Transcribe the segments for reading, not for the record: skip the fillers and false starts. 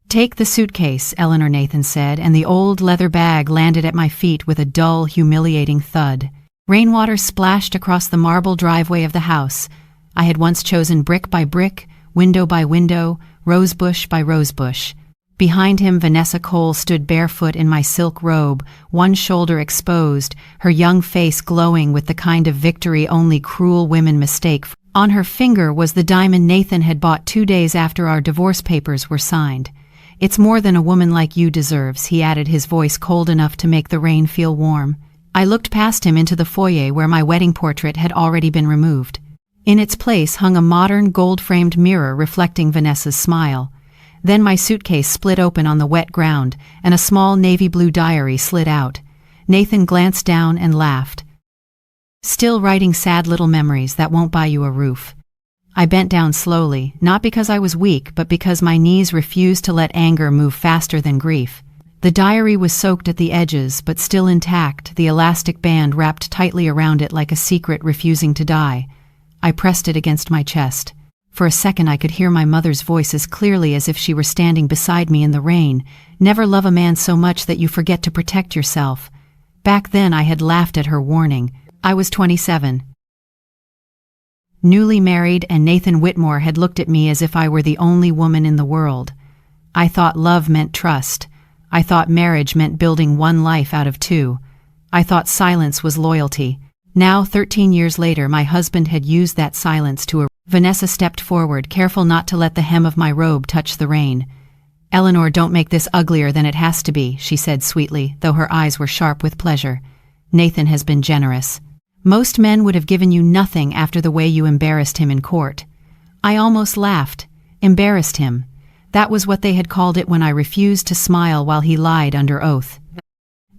"Take the suitcase," Eleanor Nathan said, and the old leather bag landed at my feet with a dull, humiliating thud. Rainwater splashed across the marble driveway of the house. I had once chosen brick by brick, window by window, rosebush by rosebush. Behind him, Vanessa Cole stood barefoot in my silk robe, one shoulder exposed, her young face glowing with the kind of victory only cruel women mistake. On her finger was the diamond Nathan had bought 2 days after our divorce papers were signed. "It's more than a woman like you deserves," he added, his voice cold enough to make the rain feel warm. I looked past him into the foyer where my wedding portrait had already been removed. In its place hung a modern gold-framed mirror reflecting Vanessa's smile. Then my suitcase split open on the wet ground, and a small navy blue diary slid out. Nathan glanced down and laughed. "Still writing sad little memories that won't buy you a roof." I bent down slowly, not because I was weak, but because my knees refused to let anger move faster than grief. The diary was soaked at the edges, but still intact, the elastic band wrapped tightly around it like a secret refusing to die. I pressed it against my chest. For a second I could hear my mother's voice as clearly as if she were standing beside me in the rain. "Never love a man so much that you forget to protect yourself." Back then I had laughed at her warning. I was 27. Newly married, and Nathan Whitmore had looked at me as if I were the only woman in the world. I thought love meant trust. I thought marriage meant building one life out of two. I thought silence was loyalty. Now, 13 years later, my husband had used that silence to Vanessa stepped forward, careful not to let the hem of my robe touch the rain. "Eleanor, don't make this uglier than it has to be," she said sweetly, though her eyes were sharp with pleasure. "Nathan has been generous. Most men would have given you nothing after the way you embarrassed him in court." I almost laughed. Embarrassed him. That was what they had called it when I refused to smile while he lied under oath.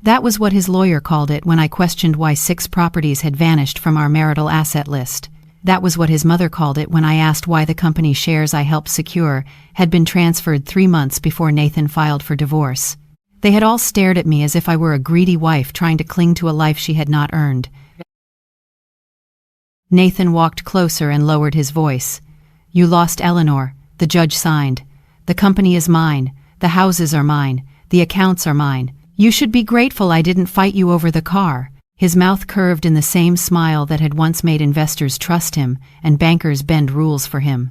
That was what his lawyer called it when I questioned why 6 properties had vanished from our marital asset list. That was what his mother called it when I asked why the company shares I helped secure had been transferred 3 months before Nathan filed for divorce. They had all stared at me as if I were a greedy wife trying to cling to a life she had not earned. Nathan walked closer and lowered his voice. "You lost Eleanor. The judge signed. The company is mine. The houses are mine. The accounts are mine. You should be grateful I didn't fight you over the car." His mouth curved in the same smile that had once made investors trust him and bankers bend rules for him.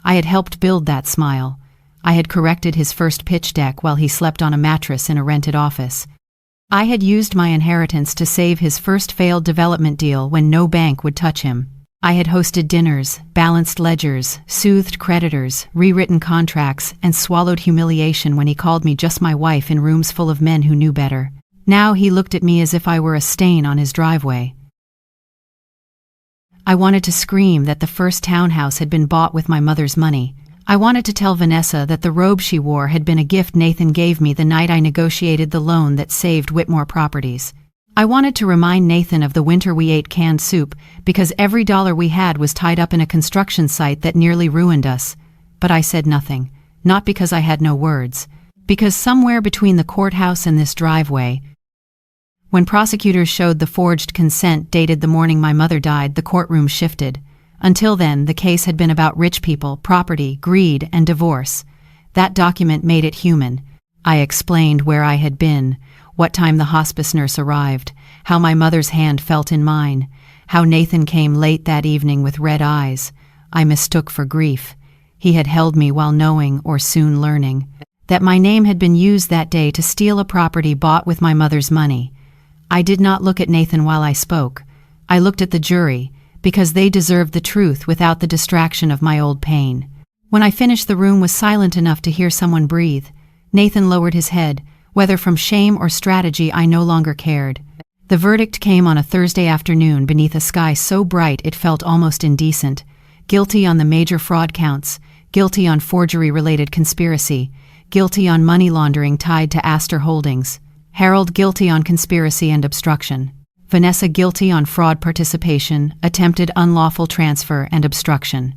I had helped build that smile. I had corrected his first pitch deck while he slept on a mattress in a rented office. I had used my inheritance to save his first failed development deal when no bank would touch him. I had hosted dinners, balanced ledgers, soothed creditors, rewritten contracts, and swallowed humiliation when he called me just my wife in rooms full of men who knew better. Now he looked at me as if I were a stain on his driveway. I wanted to scream that the first townhouse had been bought with my mother's money. I wanted to tell Vanessa that the robe she wore had been a gift Nathan gave me the night I negotiated the loan that saved Whitmore Properties. I wanted to remind Nathan of the winter we ate canned soup because every dollar we had was tied up in a construction site that nearly ruined us. But I said nothing, not because I had no words, because somewhere between the courthouse and this driveway, when prosecutors showed the forged consent dated the morning my mother died, the courtroom shifted. Until then, the case had been about rich people, property, greed, and divorce. That document made it human. I explained where I had been, what time the hospice nurse arrived, how my mother's hand felt in mine, how Nathan came late that evening with red eyes. I mistook for grief. He had held me while knowing, or soon learning, that my name had been used that day to steal a property bought with my mother's money. I did not look at Nathan while I spoke. I looked at the jury, because they deserved the truth without the distraction of my old pain. When I finished, the room was silent enough to hear someone breathe. Nathan lowered his head. Whether from shame or strategy, I no longer cared. The verdict came on a Thursday afternoon beneath a sky so bright it felt almost indecent. Guilty on the major fraud counts, guilty on forgery-related conspiracy, guilty on money laundering tied to Astor Holdings. Harold guilty on conspiracy and obstruction. Vanessa guilty on fraud participation, attempted unlawful transfer, and obstruction.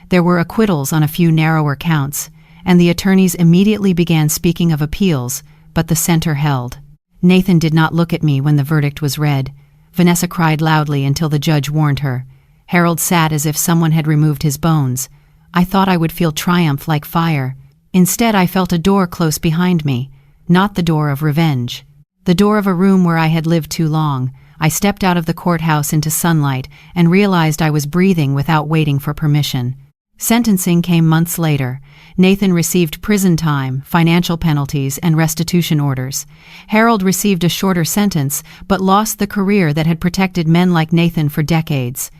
There were acquittals on a few narrower counts, and the attorneys immediately began speaking of appeals, but the center held. Nathan did not look at me when the verdict was read. Vanessa cried loudly until the judge warned her. Harold sat as if someone had removed his bones. I thought I would feel triumph like fire. Instead, I felt a door close behind me, not the door of revenge. The door of a room where I had lived too long. I stepped out of the courthouse into sunlight and realized I was breathing without waiting for permission. Sentencing came months later. Nathan received prison time, financial penalties, and restitution orders. Harold received a shorter sentence, but lost the career that had protected men like Nathan for decades.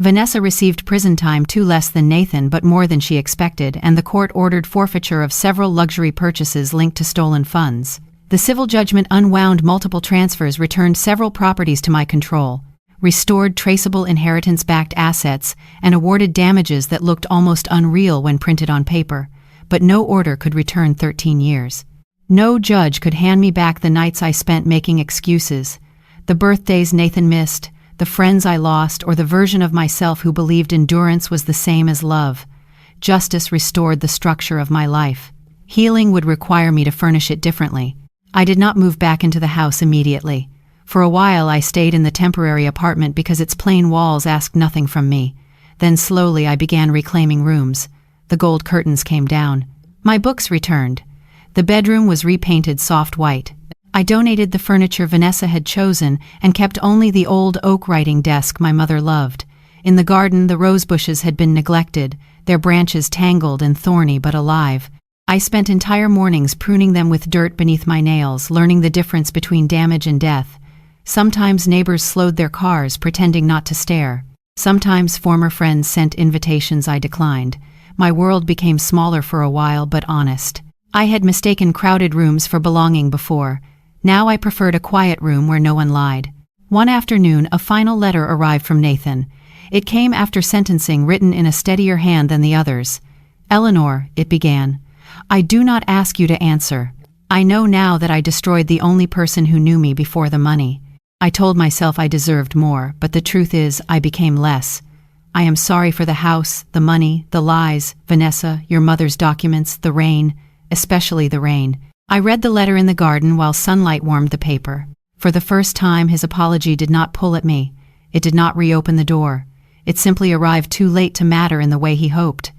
Vanessa received prison time, too less than Nathan but more than she expected, and the court ordered forfeiture of several luxury purchases linked to stolen funds. The civil judgment unwound multiple transfers, returned several properties to my control, restored traceable inheritance-backed assets, and awarded damages that looked almost unreal when printed on paper. But no order could return 13 years. No judge could hand me back the nights I spent making excuses, the birthdays Nathan missed, the friends I lost, or the version of myself who believed endurance was the same as love. Justice restored the structure of my life. Healing would require me to furnish it differently. I did not move back into the house immediately. For a while I stayed in the temporary apartment because its plain walls asked nothing from me. Then slowly I began reclaiming rooms. The gold curtains came down. My books returned. The bedroom was repainted soft white. I donated the furniture Vanessa had chosen and kept only the old oak writing desk my mother loved. In the garden, the rose bushes had been neglected, their branches tangled and thorny but alive. I spent entire mornings pruning them with dirt beneath my nails, learning the difference between damage and death. Sometimes neighbors slowed their cars, pretending not to stare. Sometimes former friends sent invitations I declined. My world became smaller for a while, but honest. I had mistaken crowded rooms for belonging before. Now I preferred a quiet room where no one lied. One afternoon, a final letter arrived from Nathan. It came after sentencing, written in a steadier hand than the others. "Eleanor," it began, "I do not ask you to answer. I know now that I destroyed the only person who knew me before the money. I told myself I deserved more, but the truth is I became less. I am sorry for the house, the money, the lies, Vanessa, your mother's documents, the rain, especially the rain." I read the letter in the garden while sunlight warmed the paper. For the first time, his apology did not pull at me. It did not reopen the door. It simply arrived too late to matter in the way he hoped.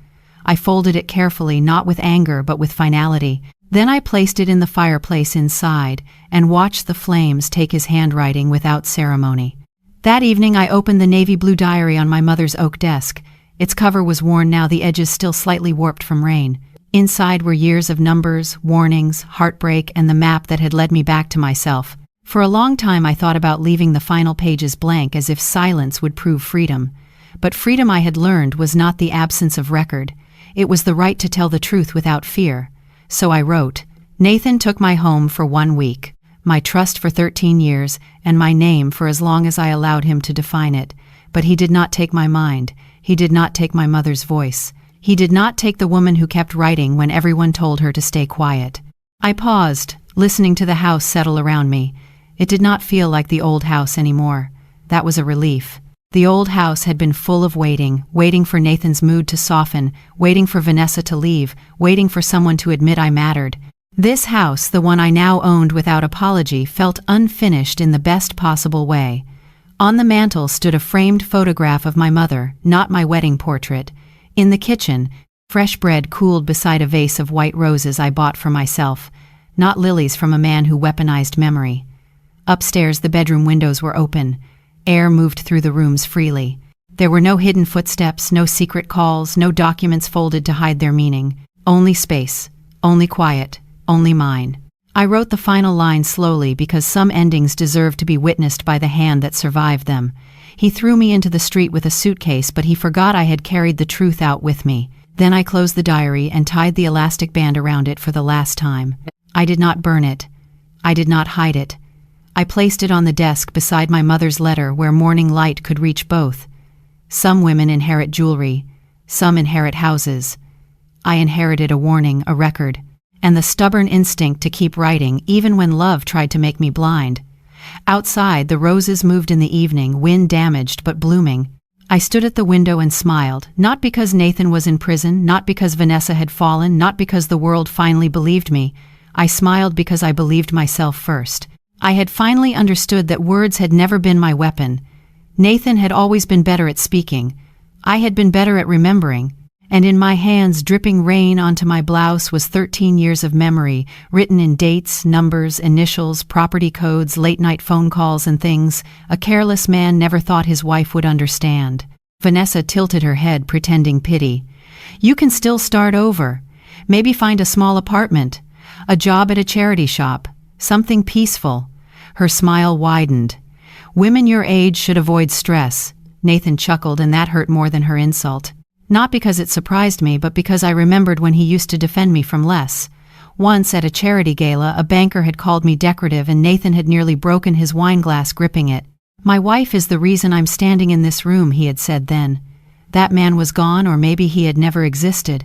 I folded it carefully, not with anger but with finality. Then I placed it in the fireplace inside and watched the flames take his handwriting without ceremony. That evening I opened the navy blue diary on my mother's oak desk. Its cover was worn now, the edges still slightly warped from rain. Inside were years of numbers, warnings, heartbreak, and the map that had led me back to myself. For a long time I thought about leaving the final pages blank, as if silence would prove freedom. But freedom, I had learned, was not the absence of record. It was the right to tell the truth without fear. So I wrote, "Nathan took my home for 1 week, my trust for 13 years, and my name for as long as I allowed him to define it. But he did not take my mind. He did not take my mother's voice. He did not take the woman who kept writing when everyone told her to stay quiet." I paused, listening to the house settle around me. It did not feel like the old house anymore. That was a relief. The old house had been full of waiting for Nathan's mood to soften, waiting for Vanessa to leave, waiting for someone to admit I mattered. This house, the one I now owned without apology, felt unfinished in the best possible way. On the mantel stood a framed photograph of my mother, not my wedding portrait. In the kitchen, fresh bread cooled beside a vase of white roses I bought for myself, not lilies from a man who weaponized memory. Upstairs, the bedroom windows were open. Air moved through the rooms freely. There were no hidden footsteps, no secret calls, no documents folded to hide their meaning. Only space, only quiet, only mine. I wrote the final line slowly because some endings deserved to be witnessed by the hand that survived them. He threw me into the street with a suitcase, but he forgot I had carried the truth out with me. Then I closed the diary and tied the elastic band around it for the last time. I did not burn it. I did not hide it. I placed it on the desk beside my mother's letter where morning light could reach both. Some women inherit jewelry. Some inherit houses. I inherited a warning, a record, and the stubborn instinct to keep writing even when love tried to make me blind. Outside, the roses moved in the evening, wind damaged but blooming. I stood at the window and smiled, not because Nathan was in prison, not because Vanessa had fallen, not because the world finally believed me. I smiled because I believed myself first. I had finally understood that words had never been my weapon. Nathan had always been better at speaking. I had been better at remembering. and in my hands, dripping rain onto my blouse, was 13 years of memory, written in dates, numbers, initials, property codes, late-night phone calls and things a careless man never thought his wife would understand. Vanessa tilted her head, pretending pity. "You can still start over. Maybe find a small apartment, a job at a charity shop, something peaceful." Her smile widened. "Women your age should avoid stress." Nathan chuckled, and that hurt more than her insult. Not because it surprised me, but because I remembered when he used to defend me from less. Once at a charity gala, a banker had called me decorative, and Nathan had nearly broken his wine glass gripping it. "My wife is the reason I'm standing in this room," he had said then. That man was gone, or maybe he had never existed.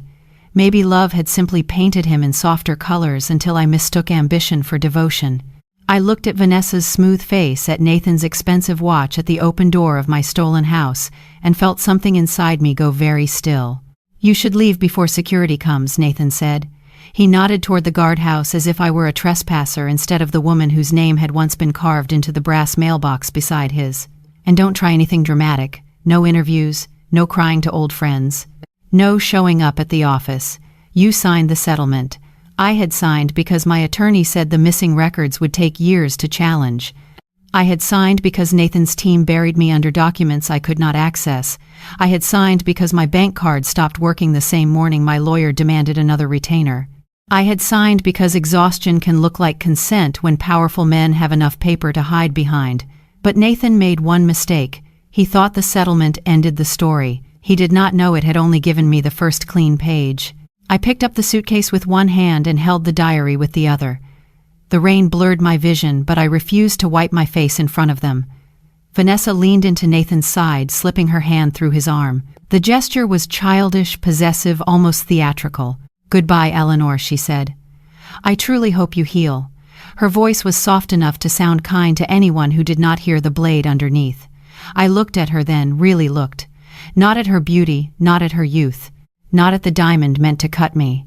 Maybe love had simply painted him in softer colors until I mistook ambition for devotion. I looked at Vanessa's smooth face, at Nathan's expensive watch, at the open door of my stolen house, and felt something inside me go very still. "You should leave before security comes," Nathan said. He nodded toward the guardhouse as if I were a trespasser instead of the woman whose name had once been carved into the brass mailbox beside his. "And don't try anything dramatic. No interviews, no crying to old friends, no showing up at the office. You signed the settlement." I had signed because my attorney said the missing records would take years to challenge. I had signed because Nathan's team buried me under documents I could not access. I had signed because my bank card stopped working the same morning my lawyer demanded another retainer. I had signed because exhaustion can look like consent when powerful men have enough paper to hide behind. But Nathan made one mistake. He thought the settlement ended the story. He did not know it had only given me the first clean page. I picked up the suitcase with one hand and held the diary with the other. The rain blurred my vision, but I refused to wipe my face in front of them. Vanessa leaned into Nathan's side, slipping her hand through his arm. The gesture was childish, possessive, almost theatrical. "Goodbye, Eleanor," she said. "I truly hope you heal." Her voice was soft enough to sound kind to anyone who did not hear the blade underneath. I looked at her then, really looked. Not at her beauty, not at her youth. Not at the diamond meant to cut me.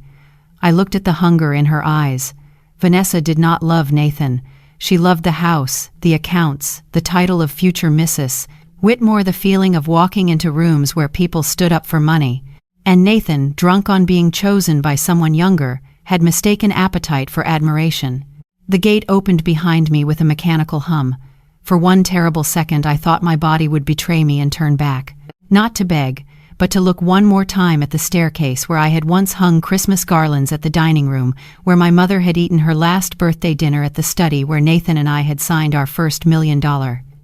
I looked at the hunger in her eyes. Vanessa did not love Nathan. She loved the house, the accounts, the title of future Mrs. Whitmore, the feeling of walking into rooms where people stood up for money. And Nathan, drunk on being chosen by someone younger, had mistaken appetite for admiration. The gate opened behind me with a mechanical hum. For one terrible second I thought my body would betray me and turn back. Not to beg, but to look one more time at the staircase where I had once hung Christmas garlands, at the dining room where my mother had eaten her last birthday dinner, at the study where Nathan and I had signed our first $1 million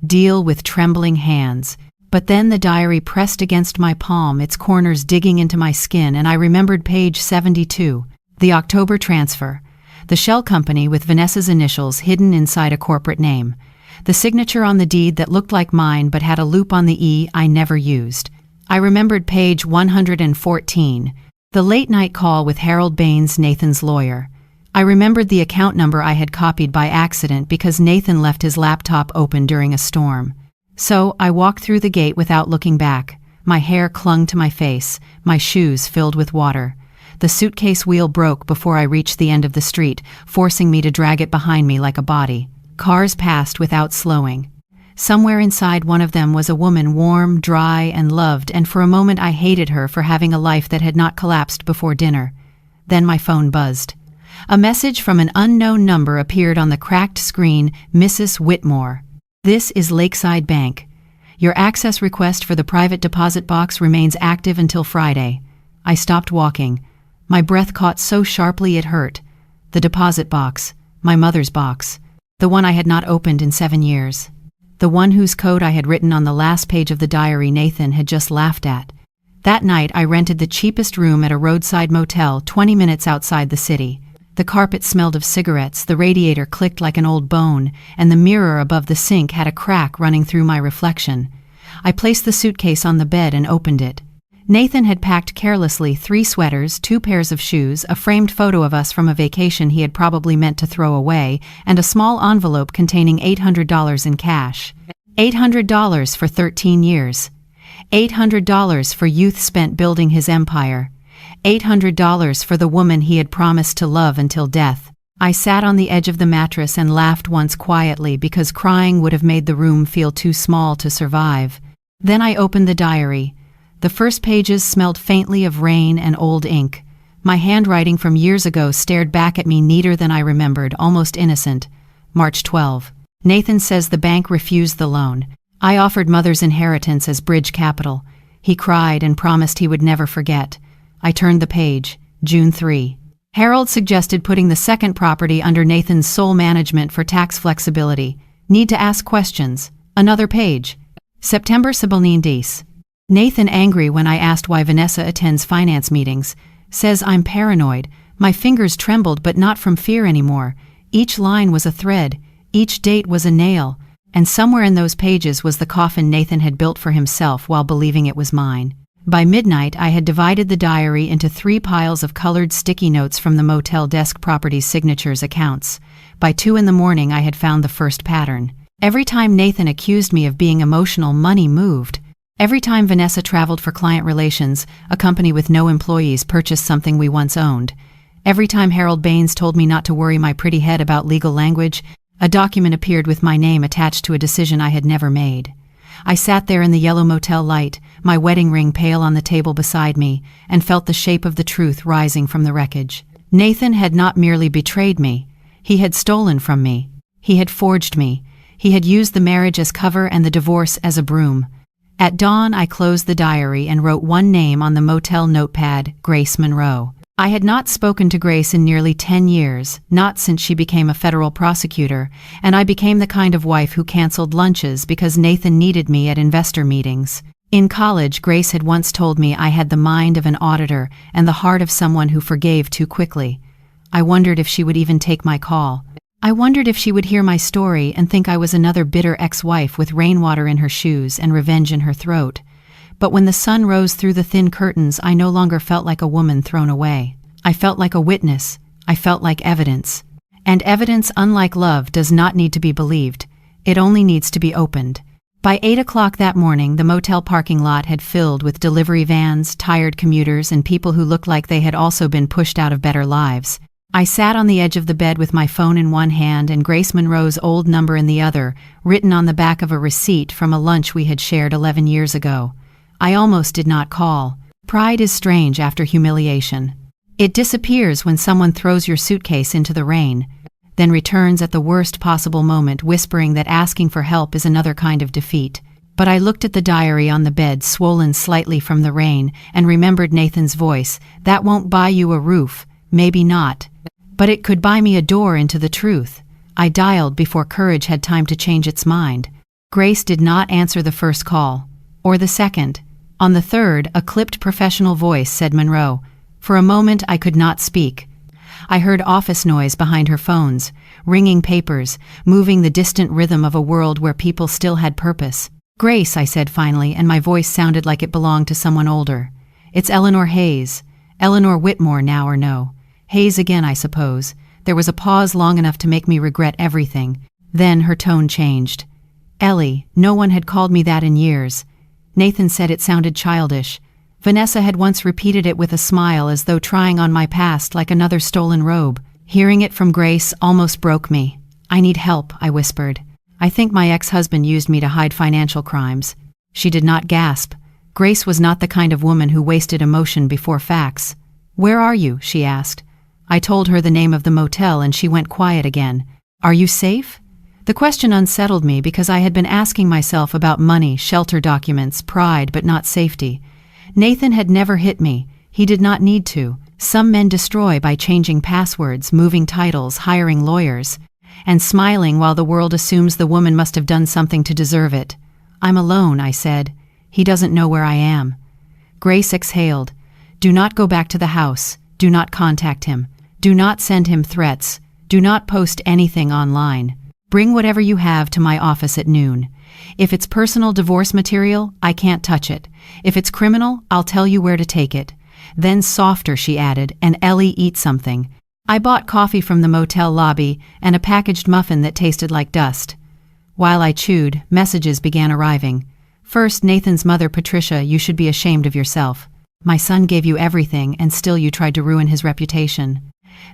deal with trembling hands. But then the diary pressed against my palm, its corners digging into my skin, and I remembered page 72, the October transfer, the shell company with Vanessa's initials hidden inside a corporate name, the signature on the deed that looked like mine but had a loop on the E I never used. I remembered page 114, the late-night call with Harold Baines, Nathan's lawyer. I remembered the account number I had copied by accident because Nathan left his laptop open during a storm. So I walked through the gate without looking back. My hair clung to my face, my shoes filled with water. The suitcase wheel broke before I reached the end of the street, forcing me to drag it behind me like a body. Cars passed without slowing. Somewhere inside one of them was a woman, warm, dry, and loved, and for a moment I hated her for having a life that had not collapsed before dinner. Then my phone buzzed. A message from an unknown number appeared on the cracked screen. "Mrs. Whitmore. This is Lakeside Bank. Your access request for the private deposit box remains active until Friday." I stopped walking. My breath caught so sharply it hurt. The deposit box, my mother's box, the one I had not opened in 7 years. The one whose code I had written on the last page of the diary Nathan had just laughed at. That night I rented the cheapest room at a roadside motel 20 minutes outside the city. The carpet smelled of cigarettes, the radiator clicked like an old bone, and the mirror above the sink had a crack running through my reflection. I placed the suitcase on the bed and opened it. Nathan had packed carelessly 3 sweaters, 2 pairs of shoes, a framed photo of us from a vacation he had probably meant to throw away, and a small envelope containing $800 in cash. $800 for 13 years. $800 for youth spent building his empire. $800 for the woman he had promised to love until death. I sat on the edge of the mattress and laughed once quietly because crying would have made the room feel too small to survive. Then I opened the diary. The first pages smelled faintly of rain and old ink. My handwriting from years ago stared back at me neater than I remembered, almost innocent. March 12. Nathan says the bank refused the loan. I offered Mother's inheritance as bridge capital. He cried and promised he would never forget. I turned the page. June 3. Harold suggested putting the second property under Nathan's sole management for tax flexibility. Need to ask questions. Another page. September 17. Nathan angry when I asked why Vanessa attends finance meetings. Says I'm paranoid. My fingers trembled, but not from fear anymore. Each line was a thread. Each date was a nail. And somewhere in those pages was the coffin Nathan had built for himself while believing it was mine. By midnight, I had divided the diary into 3 piles of colored sticky notes from the motel desk property's signatures accounts. By 2 in the morning, I had found the first pattern. Every time Nathan accused me of being emotional, money moved. Every time Vanessa traveled for client relations, a company with no employees purchased something we once owned. Every time Harold Baines told me not to worry my pretty head about legal language, a document appeared with my name attached to a decision I had never made. I sat there in the yellow motel light, my wedding ring pale on the table beside me, and felt the shape of the truth rising from the wreckage. Nathan had not merely betrayed me. He had stolen from me. He had forged me. He had used the marriage as cover and the divorce as a broom. At dawn, I closed the diary and wrote one name on the motel notepad, Grace Monroe. I had not spoken to Grace in nearly 10 years, not since she became a federal prosecutor, and I became the kind of wife who canceled lunches because Nathan needed me at investor meetings. In college, Grace had once told me I had the mind of an auditor and the heart of someone who forgave too quickly. I wondered if she would even take my call. I wondered if she would hear my story and think I was another bitter ex-wife with rainwater in her shoes and revenge in her throat. But when the sun rose through the thin curtains, I no longer felt like a woman thrown away. I felt like a witness. I felt like evidence. And evidence, unlike love, does not need to be believed. It only needs to be opened. By 8 o'clock that morning, the motel parking lot had filled with delivery vans, tired commuters, and people who looked like they had also been pushed out of better lives. I sat on the edge of the bed with my phone in one hand and Grace Monroe's old number in the other, written on the back of a receipt from a lunch we had shared 11 years ago. I almost did not call. Pride is strange after humiliation. It disappears when someone throws your suitcase into the rain, then returns at the worst possible moment, whispering that asking for help is another kind of defeat. But I looked at the diary on the bed, swollen slightly from the rain, and remembered Nathan's voice. That won't buy you a roof. Maybe not. But it could buy me a door into the truth. I dialed before courage had time to change its mind. Grace did not answer the first call, or the second. On the third, a clipped professional voice said Monroe. For a moment I could not speak. I heard office noise behind her phones, ringing papers, moving the distant rhythm of a world where people still had purpose. Grace, I said finally, and my voice sounded like it belonged to someone older. It's Eleanor Hayes. Eleanor Whitmore now or no. Hayes again, I suppose. There was a pause long enough to make me regret everything. Then her tone changed. Ellie, no one had called me that in years. Nathan said it sounded childish. Vanessa had once repeated it with a smile as though trying on my past like another stolen robe. Hearing it from Grace almost broke me. I need help, I whispered. I think my ex-husband used me to hide financial crimes. She did not gasp. Grace was not the kind of woman who wasted emotion before facts. Where are you? She asked. I told her the name of the motel and she went quiet again. Are you safe? The question unsettled me because I had been asking myself about money, shelter documents, pride, but not safety. Nathan had never hit me. He did not need to. Some men destroy by changing passwords, moving titles, hiring lawyers, and smiling while the world assumes the woman must have done something to deserve it. I'm alone, I said. He doesn't know where I am. Grace exhaled. Do not go back to the house. Do not contact him. Do not send him threats. Do not post anything online. Bring whatever you have to my office at noon. If it's personal divorce material, I can't touch it. If it's criminal, I'll tell you where to take it. Then softer, she added, and Ellie, eat something. I bought coffee from the motel lobby and a packaged muffin that tasted like dust. While I chewed, messages began arriving. First, Nathan's mother, Patricia, you should be ashamed of yourself. My son gave you everything, and still you tried to ruin his reputation.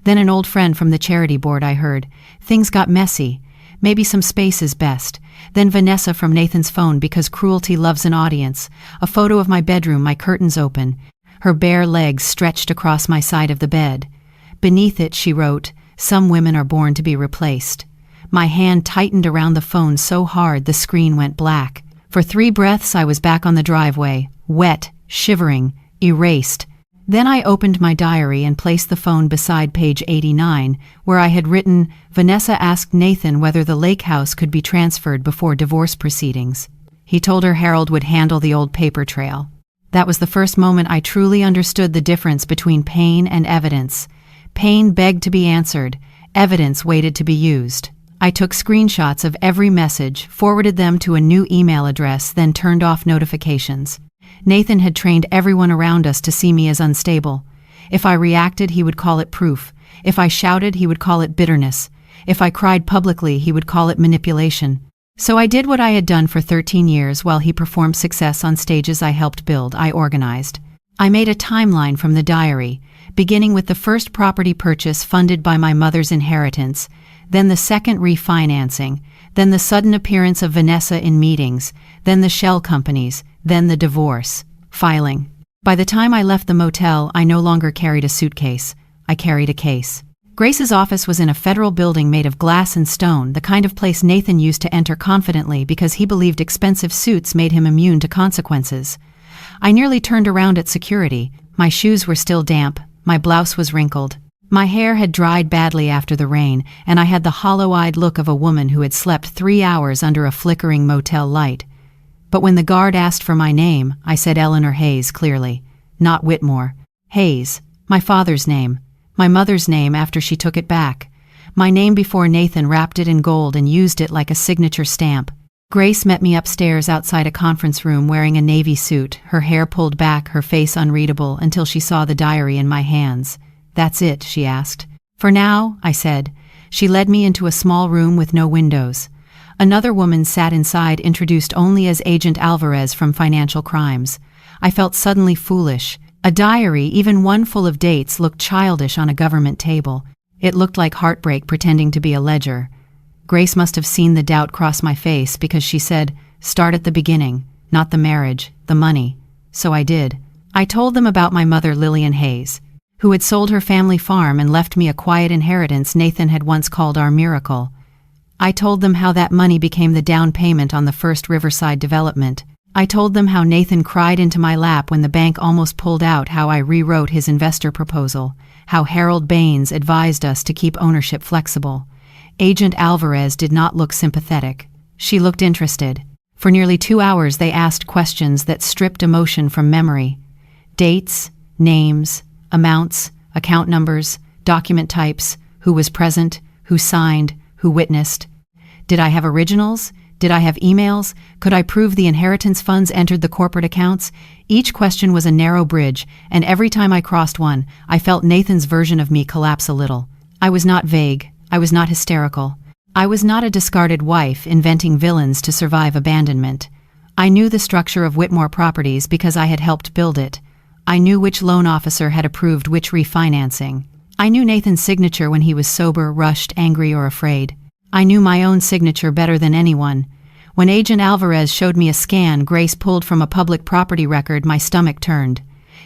Then an old friend from the charity board, I heard. Things got messy. Maybe some space is best. Then Vanessa from Nathan's phone because cruelty loves an audience. A photo of my bedroom, my curtains open, her bare legs stretched across my side of the bed. Beneath it, she wrote, "Some women are born to be replaced." My hand tightened around the phone so hard the screen went black. For 3 breaths I was back on the driveway, wet, shivering, erased. Then I opened my diary and placed the phone beside page 89, where I had written, "Vanessa asked Nathan whether the lake house could be transferred before divorce proceedings. He told her Harold would handle the old paper trail." That was the first moment I truly understood the difference between pain and evidence. Pain begged to be answered, evidence waited to be used. I took screenshots of every message, forwarded them to a new email address, then turned off notifications. Nathan had trained everyone around us to see me as unstable. If I reacted, he would call it proof. If I shouted, he would call it bitterness. If I cried publicly, he would call it manipulation. So I did what I had done for 13 years while he performed success on stages I helped build. I organized. I made a timeline from the diary, beginning with the first property purchase funded by my mother's inheritance, then the second refinancing, then the sudden appearance of Vanessa in meetings, then the shell companies, then the divorce. Filing. By the time I left the motel, I no longer carried a suitcase. I carried a case. Grace's office was in a federal building made of glass and stone, the kind of place Nathan used to enter confidently because he believed expensive suits made him immune to consequences. I nearly turned around at security. My shoes were still damp, my blouse was wrinkled. My hair had dried badly after the rain, and I had the hollow-eyed look of a woman who had slept 3 hours under a flickering motel light. But when the guard asked for my name, I said Eleanor Hayes clearly, not Whitmore. Hayes, my father's name, my mother's name after she took it back. My name before Nathan wrapped it in gold and used it like a signature stamp. Grace met me upstairs outside a conference room wearing a navy suit, her hair pulled back, her face unreadable, until she saw the diary in my hands. "That's it?" she asked. "For now," I said. She led me into a small room with no windows. Another woman sat inside, introduced only as Agent Alvarez from Financial Crimes. I felt suddenly foolish. A diary, even one full of dates, looked childish on a government table. It looked like heartbreak pretending to be a ledger. Grace must have seen the doubt cross my face because she said, "Start at the beginning, not the marriage, the money." So I did. I told them about my mother, Lillian Hayes, who had sold her family farm and left me a quiet inheritance Nathan had once called our miracle. I told them how that money became the down payment on the first Riverside development. I told them how Nathan cried into my lap when the bank almost pulled out, how I rewrote his investor proposal, how Harold Baines advised us to keep ownership flexible. Agent Alvarez did not look sympathetic. She looked interested. For nearly 2 hours they asked questions that stripped emotion from memory. Dates, names, amounts, account numbers, document types, who was present, who signed, who witnessed. Did I have originals? Did I have emails? Could I prove the inheritance funds entered the corporate accounts? Each question was a narrow bridge, and every time I crossed one, I felt Nathan's version of me collapse a little. I was not vague. I was not hysterical. I was not a discarded wife inventing villains to survive abandonment. I knew the structure of Whitmore Properties because I had helped build it. I knew which loan officer had approved which refinancing. I knew Nathan's signature when he was sober, rushed, angry, or afraid. I knew my own signature better than anyone. When Agent Alvarez showed me a scan Grace pulled from a public property record, my stomach turned.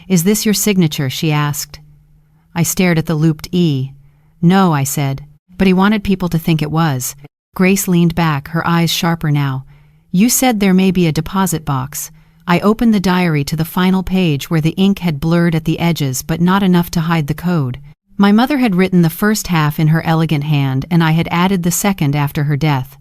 "Is this your signature?" she asked. I stared at the looped E. "No," I said, but he wanted people to think it was. Grace leaned back, her eyes sharper now. "You said there may be a deposit box." I opened the diary to the final page where the ink had blurred at the edges, but not enough to hide the code. My mother had written the first half in her elegant hand, and I had added the second after her death.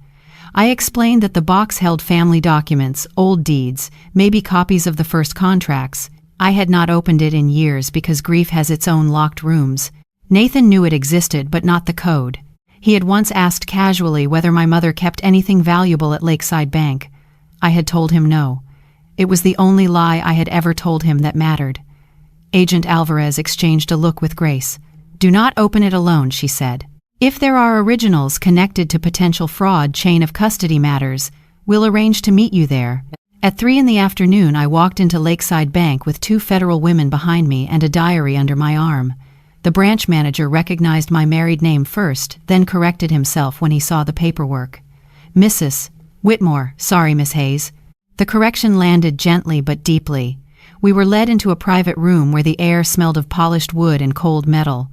I explained that the box held family documents, old deeds, maybe copies of the first contracts. I had not opened it in years because grief has its own locked rooms. Nathan knew it existed, but not the code. He had once asked casually whether my mother kept anything valuable at Lakeside Bank. I had told him no. It was the only lie I had ever told him that mattered. Agent Alvarez exchanged a look with Grace. "Do not open it alone," she said. "If there are originals connected to potential fraud, chain of custody matters, we'll arrange to meet you there." At 3 in the afternoon, I walked into Lakeside Bank with 2 federal women behind me and a diary under my arm. The branch manager recognized my married name first, then corrected himself when he saw the paperwork. Whitmore, sorry, Miss Hayes. The correction landed gently but deeply. We were led into a private room where the air smelled of polished wood and cold metal.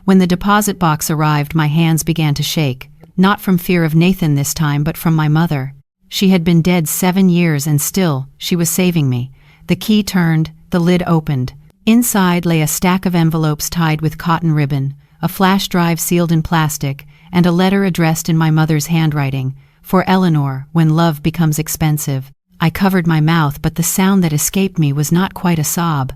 When the deposit box arrived, my hands began to shake, not from fear of Nathan this time, but from my mother. She had been dead 7 years and still, she was saving me. The key turned, the lid opened. Inside lay a stack of envelopes tied with cotton ribbon, a flash drive sealed in plastic, and a letter addressed in my mother's handwriting, "For Eleanor, when love becomes expensive." I covered my mouth, but the sound that escaped me was not quite a sob.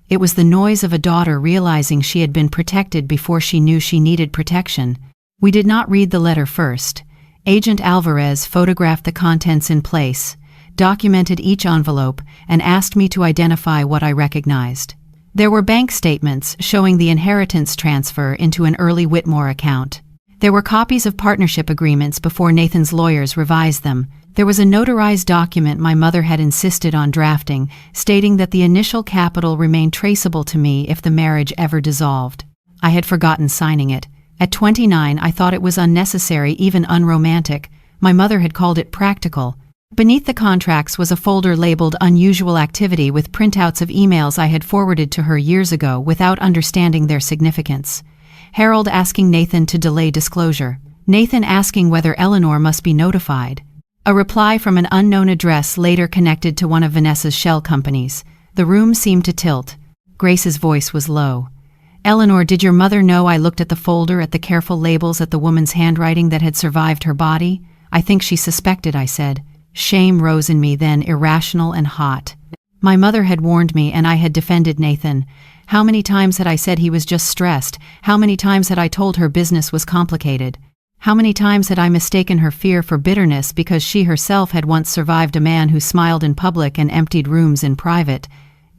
It was the noise of a daughter realizing she had been protected before she knew she needed protection. We did not read the letter first. Agent Alvarez photographed the contents in place, documented each envelope, and asked me to identify what I recognized. There were bank statements showing the inheritance transfer into an early Whitmore account. There were copies of partnership agreements before Nathan's lawyers revised them. There was a notarized document my mother had insisted on drafting, stating that the initial capital remained traceable to me if the marriage ever dissolved. I had forgotten signing it. At 29, I thought it was unnecessary, even unromantic. My mother had called it practical. Beneath the contracts was a folder labeled Unusual Activity with printouts of emails I had forwarded to her years ago without understanding their significance. Harold asking Nathan to delay disclosure. Nathan asking whether Eleanor must be notified. A reply from an unknown address later connected to one of Vanessa's shell companies. The room seemed to tilt. Grace's voice was low. "Eleanor, did your mother know I looked at the folder, at the careful labels, at the woman's handwriting that had survived her body? I think she suspected," I said. Shame rose in me then, irrational and hot. My mother had warned me, and I had defended Nathan. How many times had I said he was just stressed? How many times had I told her business was complicated? How many times had I mistaken her fear for bitterness because she herself had once survived a man who smiled in public and emptied rooms in private?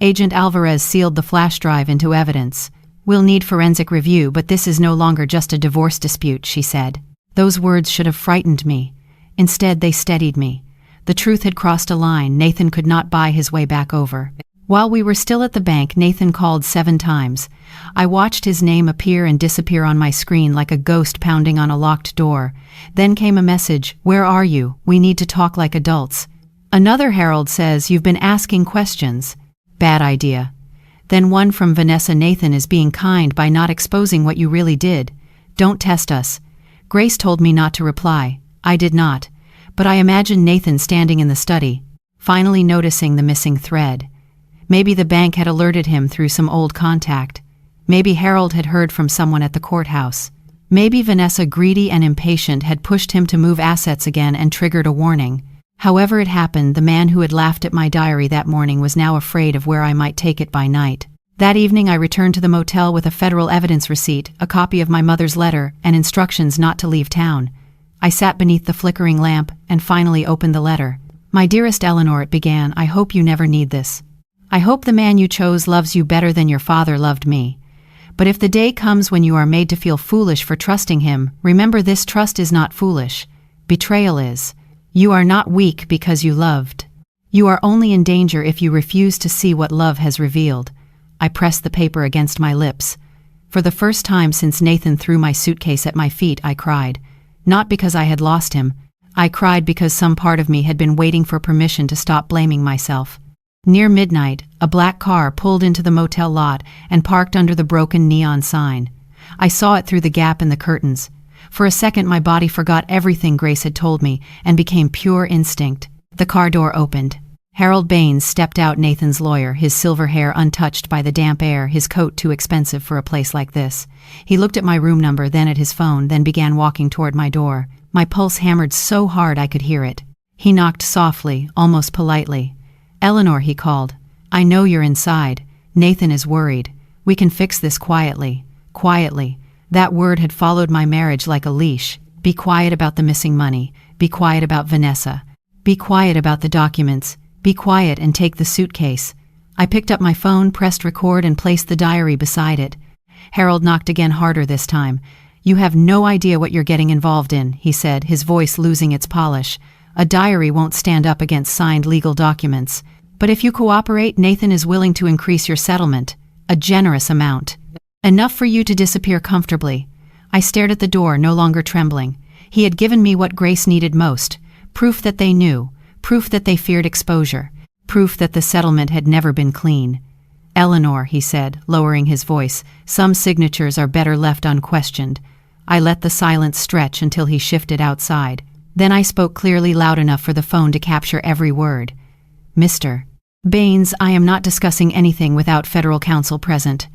Agent Alvarez sealed the flash drive into evidence. "We'll need forensic review, but this is no longer just a divorce dispute," she said. Those words should have frightened me. Instead, they steadied me. The truth had crossed a line Nathan could not buy his way back over. While we were still at the bank, Nathan called 7 times. I watched his name appear and disappear on my screen like a ghost pounding on a locked door. Then came a message, "Where are you? We need to talk like adults." Another herald says, "You've been asking questions." Bad idea. Then one from Vanessa, "Nathan is being kind by not exposing what you really did. Don't test us." Grace told me not to reply. I did not. But I imagined Nathan standing in the study, finally noticing the missing thread. Maybe the bank had alerted him through some old contact. Maybe Harold had heard from someone at the courthouse. Maybe Vanessa, greedy and impatient, had pushed him to move assets again and triggered a warning. However it happened, the man who had laughed at my diary that morning was now afraid of where I might take it by night. That evening I returned to the motel with a federal evidence receipt, a copy of my mother's letter, and instructions not to leave town. I sat beneath the flickering lamp and finally opened the letter. "My dearest Eleanor," it began, "I hope you never need this. I hope the man you chose loves you better than your father loved me. But if the day comes when you are made to feel foolish for trusting him, remember this: trust is not foolish. Betrayal is. You are not weak because you loved. You are only in danger if you refuse to see what love has revealed." I pressed the paper against my lips. For the first time since Nathan threw my suitcase at my feet, I cried. Not because I had lost him. I cried because some part of me had been waiting for permission to stop blaming myself. Near midnight, a black car pulled into the motel lot and parked under the broken neon sign. I saw it through the gap in the curtains. For a second, my body forgot everything Grace had told me and became pure instinct. The car door opened. Harold Baines stepped out, Nathan's lawyer, his silver hair untouched by the damp air, his coat too expensive for a place like this. He looked at my room number, then at his phone, then began walking toward my door. My pulse hammered so hard I could hear it. He knocked softly, almost politely. "Eleanor," he called. "I know you're inside. Nathan is worried. We can fix this quietly." Quietly. That word had followed my marriage like a leash. Be quiet about the missing money. Be quiet about Vanessa. Be quiet about the documents. Be quiet and take the suitcase. I picked up my phone, pressed record, and placed the diary beside it. Harold knocked again, harder this time. "You have no idea what you're getting involved in," he said, his voice losing its polish. "A diary won't stand up against signed legal documents. But if you cooperate, Nathan is willing to increase your settlement. A generous amount. Enough for you to disappear comfortably." I stared at the door, no longer trembling. He had given me what Grace needed most: Proof that they knew, proof that they feared exposure, proof that the settlement had never been clean. "Eleanor," he said, lowering his voice, "some signatures are better left unquestioned." I let the silence stretch until he shifted outside. Then I spoke clearly, loud enough for the phone to capture every word. "Mr. Baines, I am not discussing anything without federal counsel present."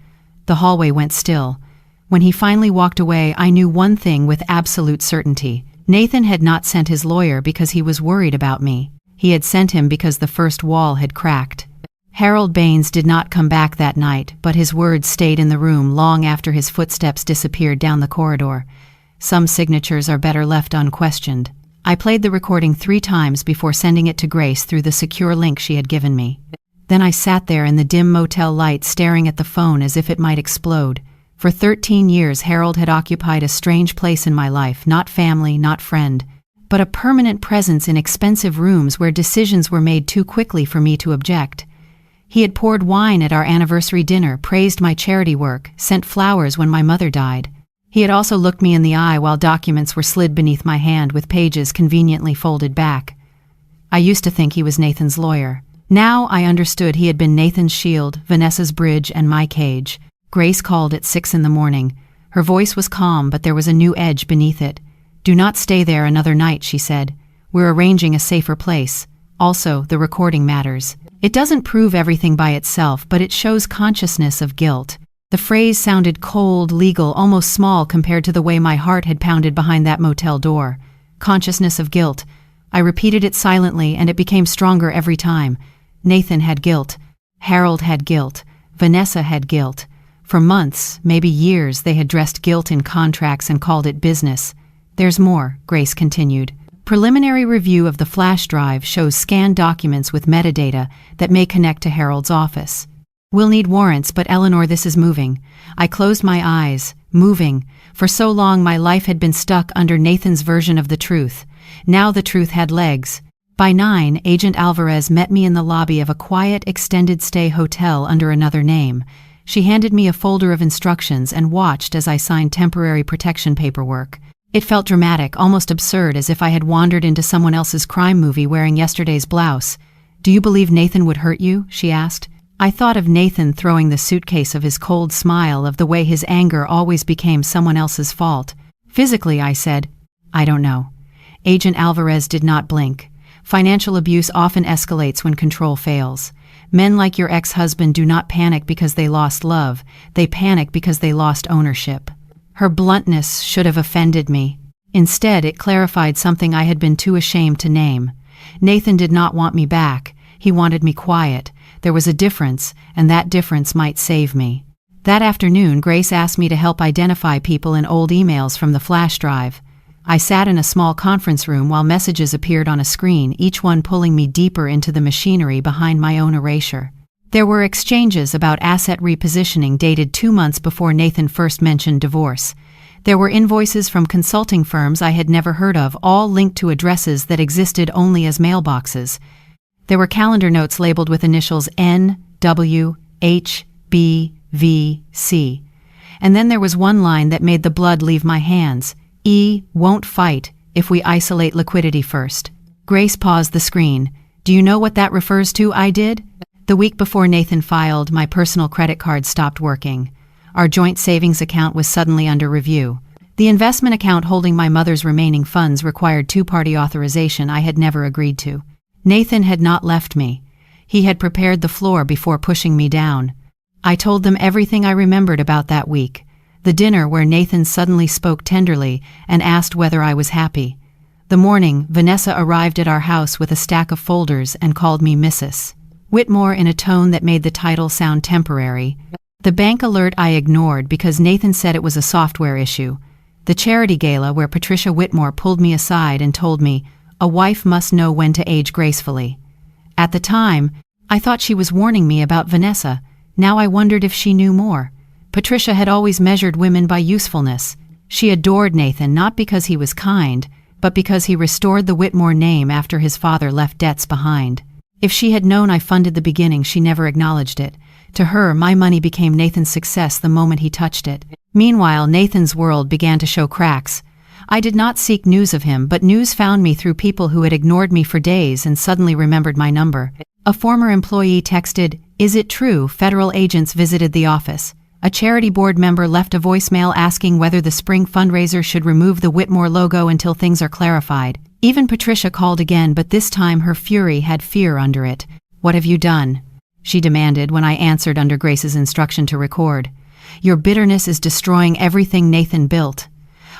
The hallway went still. When he finally walked away, I knew one thing with absolute certainty. Nathan had not sent his lawyer because he was worried about me. He had sent him because the first wall had cracked. Harold Baines did not come back that night, but his words stayed in the room long after his footsteps disappeared down the corridor. "Some signatures are better left unquestioned." I played the recording 3 times before sending it to Grace through the secure link she had given me. Then I sat there in the dim motel light, staring at the phone as if it might explode. For 13 years, Harold had occupied a strange place in my life, not family, not friend, but a permanent presence in expensive rooms where decisions were made too quickly for me to object. He had poured wine at our anniversary dinner, praised my charity work, sent flowers when my mother died. He had also looked me in the eye while documents were slid beneath my hand with pages conveniently folded back. I used to think he was Nathan's lawyer. Now I understood he had been Nathan's shield, Vanessa's bridge, and my cage. Grace called at 6 in the morning. Her voice was calm, but there was a new edge beneath it. "Do not stay there another night," she said. "We're arranging a safer place. Also, the recording matters. It doesn't prove everything by itself, but it shows consciousness of guilt." The phrase sounded cold, legal, almost small compared to the way my heart had pounded behind that motel door. Consciousness of guilt. I repeated it silently, and it became stronger every time. Nathan had guilt. Harold had guilt. Vanessa had guilt. For months, maybe years, they had dressed guilt in contracts and called it business. "There's more," Grace continued. "Preliminary review of the flash drive shows scanned documents with metadata that may connect to Harold's office. We'll need warrants, but Eleanor, this is moving." I closed my eyes. Moving. For so long my life had been stuck under Nathan's version of the truth. Now the truth had legs. By 9, Agent Alvarez met me in the lobby of a quiet, extended-stay hotel under another name. She handed me a folder of instructions and watched as I signed temporary protection paperwork. It felt dramatic, almost absurd, as if I had wandered into someone else's crime movie wearing yesterday's blouse. "Do you believe Nathan would hurt you?" she asked. I thought of Nathan throwing the suitcase, of his cold smile, of the way his anger always became someone else's fault. "Physically," I said. "I don't know." Agent Alvarez did not blink. "Financial abuse often escalates when control fails. Men like your ex-husband do not panic because they lost love. They panic because they lost ownership." Her bluntness should have offended me. Instead, it clarified something I had been too ashamed to name. Nathan did not want me back. He wanted me quiet. There was a difference, and that difference might save me. That afternoon, Grace asked me to help identify people in old emails from the flash drive. I sat in a small conference room while messages appeared on a screen, each one pulling me deeper into the machinery behind my own erasure. There were exchanges about asset repositioning dated 2 months before Nathan first mentioned divorce. There were invoices from consulting firms I had never heard of, all linked to addresses that existed only as mailboxes. There were calendar notes labeled with initials N, W, H, B, V, C. And then there was one line that made the blood leave my hands. "E won't fight if we isolate liquidity first." Grace paused the screen. "Do you know what that refers to?" I did. The week before Nathan filed, my personal credit card stopped working. Our joint savings account was suddenly under review. The investment account holding my mother's remaining funds required 2-party authorization I had never agreed to. Nathan had not left me. He had prepared the floor before pushing me down. I told them everything I remembered about that week. The dinner where Nathan suddenly spoke tenderly and asked whether I was happy. The morning Vanessa arrived at our house with a stack of folders and called me Mrs. Whitmore in a tone that made the title sound temporary. The bank alert I ignored because Nathan said it was a software issue. The charity gala where Patricia Whitmore pulled me aside and told me, "A wife must know when to age gracefully." At the time, I thought she was warning me about Vanessa. Now I wondered if she knew more. Patricia had always measured women by usefulness. She adored Nathan not because he was kind, but because he restored the Whitmore name after his father left debts behind. If she had known I funded the beginning, she never acknowledged it. To her, my money became Nathan's success the moment he touched it. Meanwhile, Nathan's world began to show cracks. I did not seek news of him, but news found me through people who had ignored me for days and suddenly remembered my number. A former employee texted, "Is it true federal agents visited the office?" A charity board member left a voicemail asking whether the spring fundraiser should remove the Whitmore logo until things are clarified. Even Patricia called again, but this time her fury had fear under it. "What have you done?" she demanded when I answered under Grace's instruction to record. "Your bitterness is destroying everything Nathan built."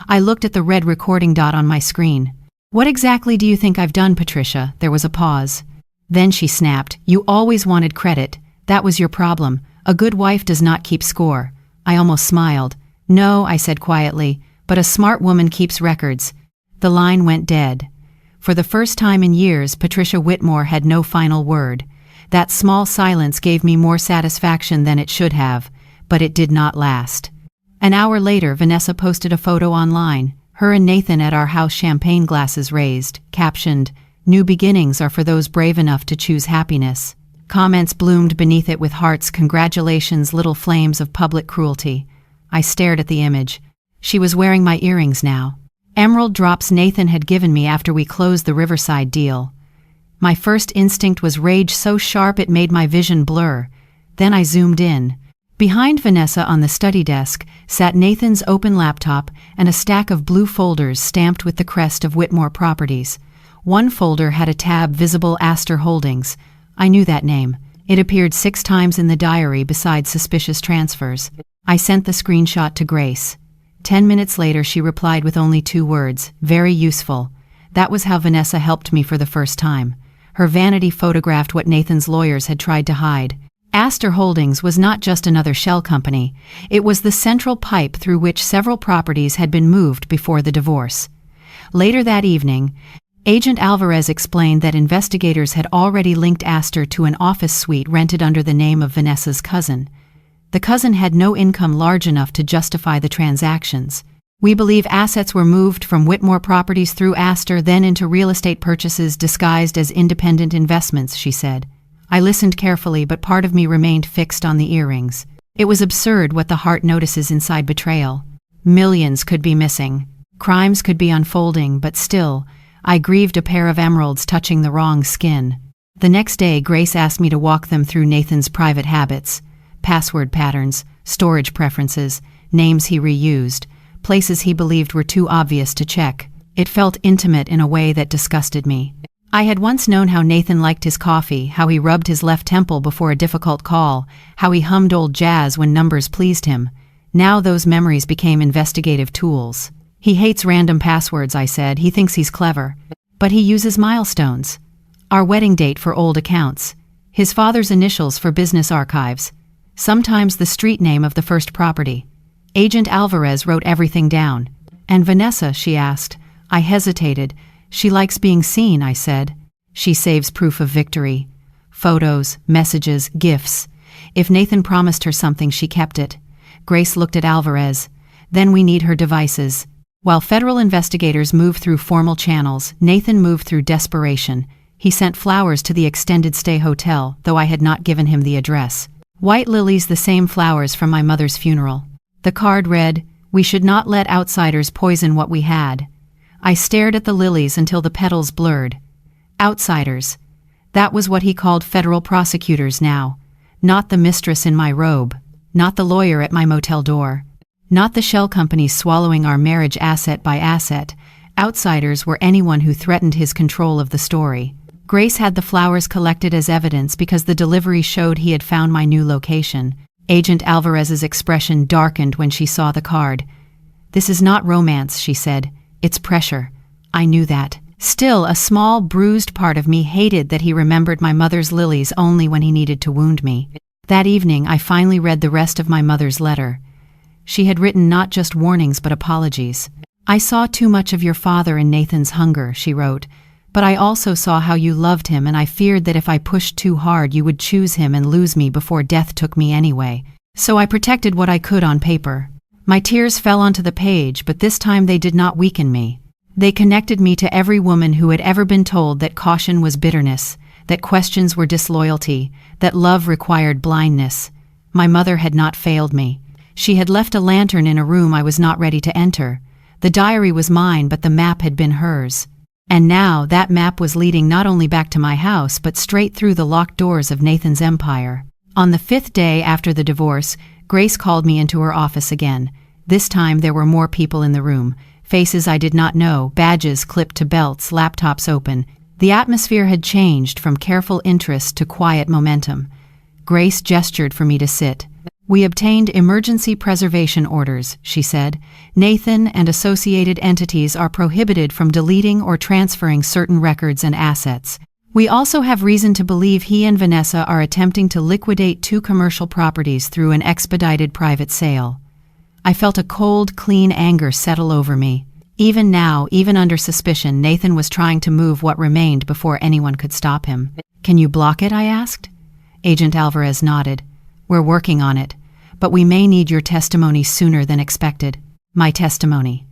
I looked at the red recording dot on my screen. "What exactly do you think I've done, Patricia?" There was a pause. Then she snapped, "You always wanted credit. That was your problem. A good wife does not keep score." I almost smiled. "No," I said quietly, "but a smart woman keeps records." The line went dead. For the first time in years, Patricia Whitmore had no final word. That small silence gave me more satisfaction than it should have, but it did not last. An hour later, Vanessa posted a photo online, her and Nathan at our house, champagne glasses raised, captioned, "New beginnings are for those brave enough to choose happiness." Comments bloomed beneath it with hearts, "Congratulations, little flames of public cruelty." I stared at the image. She was wearing my earrings now. Emerald drops Nathan had given me after we closed the Riverside deal. My first instinct was rage so sharp it made my vision blur. Then I zoomed in. Behind Vanessa on the study desk sat Nathan's open laptop and a stack of blue folders stamped with the crest of Whitmore Properties. One folder had a tab visible Astor Holdings. I knew that name. It appeared 6 times in the diary besides suspicious transfers. I sent the screenshot to Grace. 10 minutes later she replied with only 2 words, "Very useful." That was how Vanessa helped me for the first time. Her vanity photographed what Nathan's lawyers had tried to hide. Astor Holdings was not just another shell company. It was the central pipe through which several properties had been moved before the divorce. Later that evening, Agent Alvarez explained that investigators had already linked Astor to an office suite rented under the name of Vanessa's cousin. The cousin had no income large enough to justify the transactions. "We believe assets were moved from Whitmore Properties through Astor, then into real estate purchases disguised as independent investments," she said. I listened carefully, but part of me remained fixed on the earrings. It was absurd what the heart notices inside betrayal. Millions could be missing. Crimes could be unfolding, but still, I grieved a pair of emeralds touching the wrong skin. The next day, Grace asked me to walk them through Nathan's private habits. Password patterns, storage preferences, names he reused, places he believed were too obvious to check. It felt intimate in a way that disgusted me. I had once known how Nathan liked his coffee, how he rubbed his left temple before a difficult call, how he hummed old jazz when numbers pleased him. Now those memories became investigative tools. "He hates random passwords," I said. "He thinks he's clever. But he uses milestones. Our wedding date for old accounts. His father's initials for business archives. Sometimes the street name of the first property." Agent Alvarez wrote everything down. "And Vanessa?" she asked. I hesitated. "She likes being seen," I said. "She saves proof of victory. Photos, messages, gifts. If Nathan promised her something, she kept it." Grace looked at Alvarez. "Then we need her devices." While federal investigators moved through formal channels, Nathan moved through desperation. He sent flowers to the extended stay hotel, though I had not given him the address. White lilies, the same flowers from my mother's funeral. The card read, "We should not let outsiders poison what we had." I stared at the lilies until the petals blurred. Outsiders. That was what he called federal prosecutors now. Not the mistress in my robe. Not the lawyer at my motel door. Not the shell companies swallowing our marriage asset by asset. Outsiders were anyone who threatened his control of the story. Grace had the flowers collected as evidence because the delivery showed he had found my new location. Agent Alvarez's expression darkened when she saw the card. "This is not romance," she said. "It's pressure." I knew that. Still, a small, bruised part of me hated that he remembered my mother's lilies only when he needed to wound me. That evening, I finally read the rest of my mother's letter. She had written not just warnings but apologies. "I saw too much of your father in Nathan's hunger," she wrote. "But I also saw how you loved him, and I feared that if I pushed too hard you would choose him and lose me before death took me anyway. So I protected what I could on paper." My tears fell onto the page, but this time they did not weaken me. They connected me to every woman who had ever been told that caution was bitterness, that questions were disloyalty, that love required blindness. My mother had not failed me. She had left a lantern in a room I was not ready to enter. The diary was mine, but the map had been hers. And now that map was leading not only back to my house, but straight through the locked doors of Nathan's empire. On the 5th day after the divorce, Grace called me into her office again. This time there were more people in the room. Faces I did not know, badges clipped to belts, laptops open. The atmosphere had changed from careful interest to quiet momentum. Grace gestured for me to sit. "We obtained emergency preservation orders," she said. "Nathan and associated entities are prohibited from deleting or transferring certain records and assets. We also have reason to believe he and Vanessa are attempting to liquidate 2 commercial properties through an expedited private sale." I felt a cold, clean anger settle over me. Even now, even under suspicion, Nathan was trying to move what remained before anyone could stop him. "Can you block it?" I asked. Agent Alvarez nodded. "We're working on it, but we may need your testimony sooner than expected." My testimony.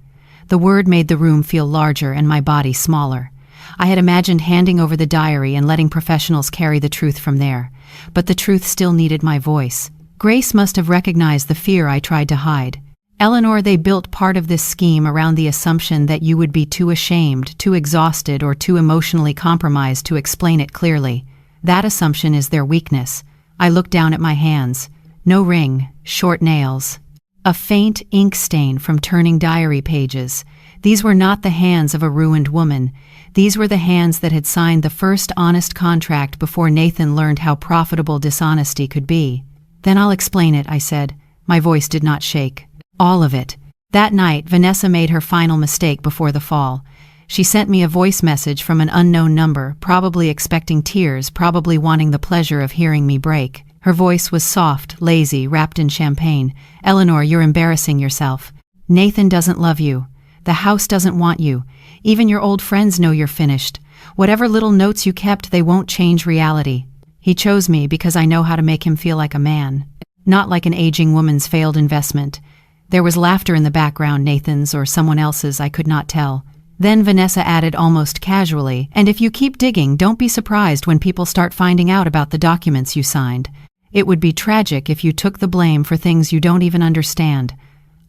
The word made the room feel larger and my body smaller. I had imagined handing over the diary and letting professionals carry the truth from there, but the truth still needed my voice. Grace must have recognized the fear I tried to hide. "Eleanor, they built part of this scheme around the assumption that you would be too ashamed, too exhausted, or too emotionally compromised to explain it clearly. That assumption is their weakness." I looked down at my hands. No ring, short nails. A faint ink stain from turning diary pages. These were not the hands of a ruined woman. These were the hands that had signed the first honest contract before Nathan learned how profitable dishonesty could be. "Then I'll explain it," I said. My voice did not shake. "All of it." That night, Vanessa made her final mistake before the fall. She sent me a voice message from an unknown number, probably expecting tears, probably wanting the pleasure of hearing me break. Her voice was soft, lazy, wrapped in champagne. "Eleanor, you're embarrassing yourself. Nathan doesn't love you. The house doesn't want you. Even your old friends know you're finished. Whatever little notes you kept, they won't change reality. He chose me because I know how to make him feel like a man, not like an aging woman's failed investment." There was laughter in the background, Nathan's or someone else's, I could not tell. Then Vanessa added almost casually, "And if you keep digging, don't be surprised when people start finding out about the documents you signed. It would be tragic if you took the blame for things you don't even understand."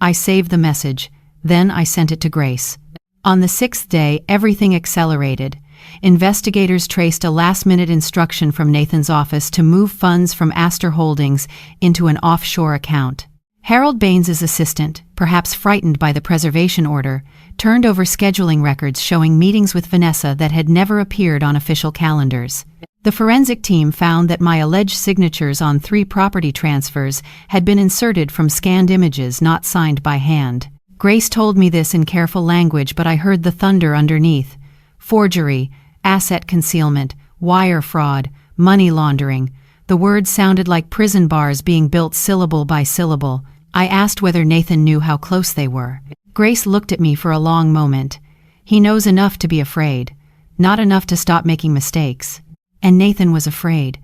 I saved the message. Then I sent it to Grace. On the 6th day, everything accelerated. Investigators traced a last-minute instruction from Nathan's office to move funds from Astor Holdings into an offshore account. Harold Baines' assistant, perhaps frightened by the preservation order, turned over scheduling records showing meetings with Vanessa that had never appeared on official calendars. The forensic team found that my alleged signatures on 3 property transfers had been inserted from scanned images not signed by hand. Grace told me this in careful language, but I heard the thunder underneath. Forgery, asset concealment, wire fraud, money laundering. The words sounded like prison bars being built syllable by syllable. I asked whether Nathan knew how close they were. Grace looked at me for a long moment. "He knows enough to be afraid, not enough to stop making mistakes." And Nathan was afraid.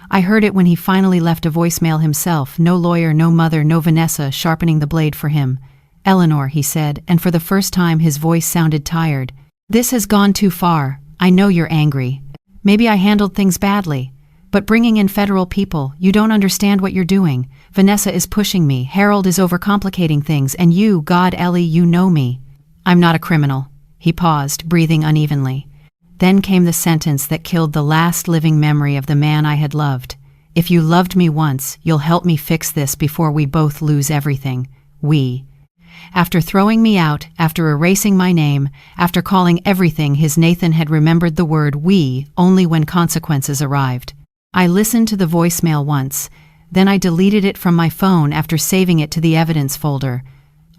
I heard it when he finally left a voicemail himself. No lawyer, no mother, no Vanessa sharpening the blade for him. "Eleanor," he said, and for the first time his voice sounded tired. "This has gone too far. I know you're angry. Maybe I handled things badly. But bringing in federal people, you don't understand what you're doing. Vanessa is pushing me, Harold is overcomplicating things, and you, God, Ellie, you know me. I'm not a criminal." He paused, breathing unevenly. Then came the sentence that killed the last living memory of the man I had loved. "If you loved me once, you'll help me fix this before we both lose everything. We." After throwing me out, after erasing my name, after calling everything his Nathan had remembered the word "we" only when consequences arrived. I listened to the voicemail once, then I deleted it from my phone after saving it to the evidence folder.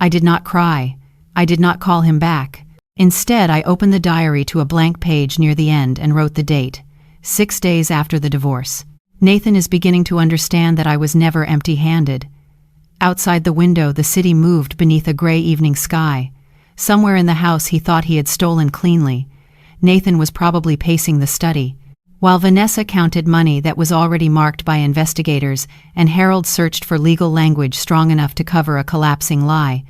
I did not cry. I did not call him back. Instead, I opened the diary to a blank page near the end and wrote the date, 6 days after the divorce. Nathan is beginning to understand that I was never empty-handed. Outside the window, the city moved beneath a gray evening sky. Somewhere in the house he thought he had stolen cleanly. Nathan was probably pacing the study, while Vanessa counted money that was already marked by investigators and Harold searched for legal language strong enough to cover a collapsing lie.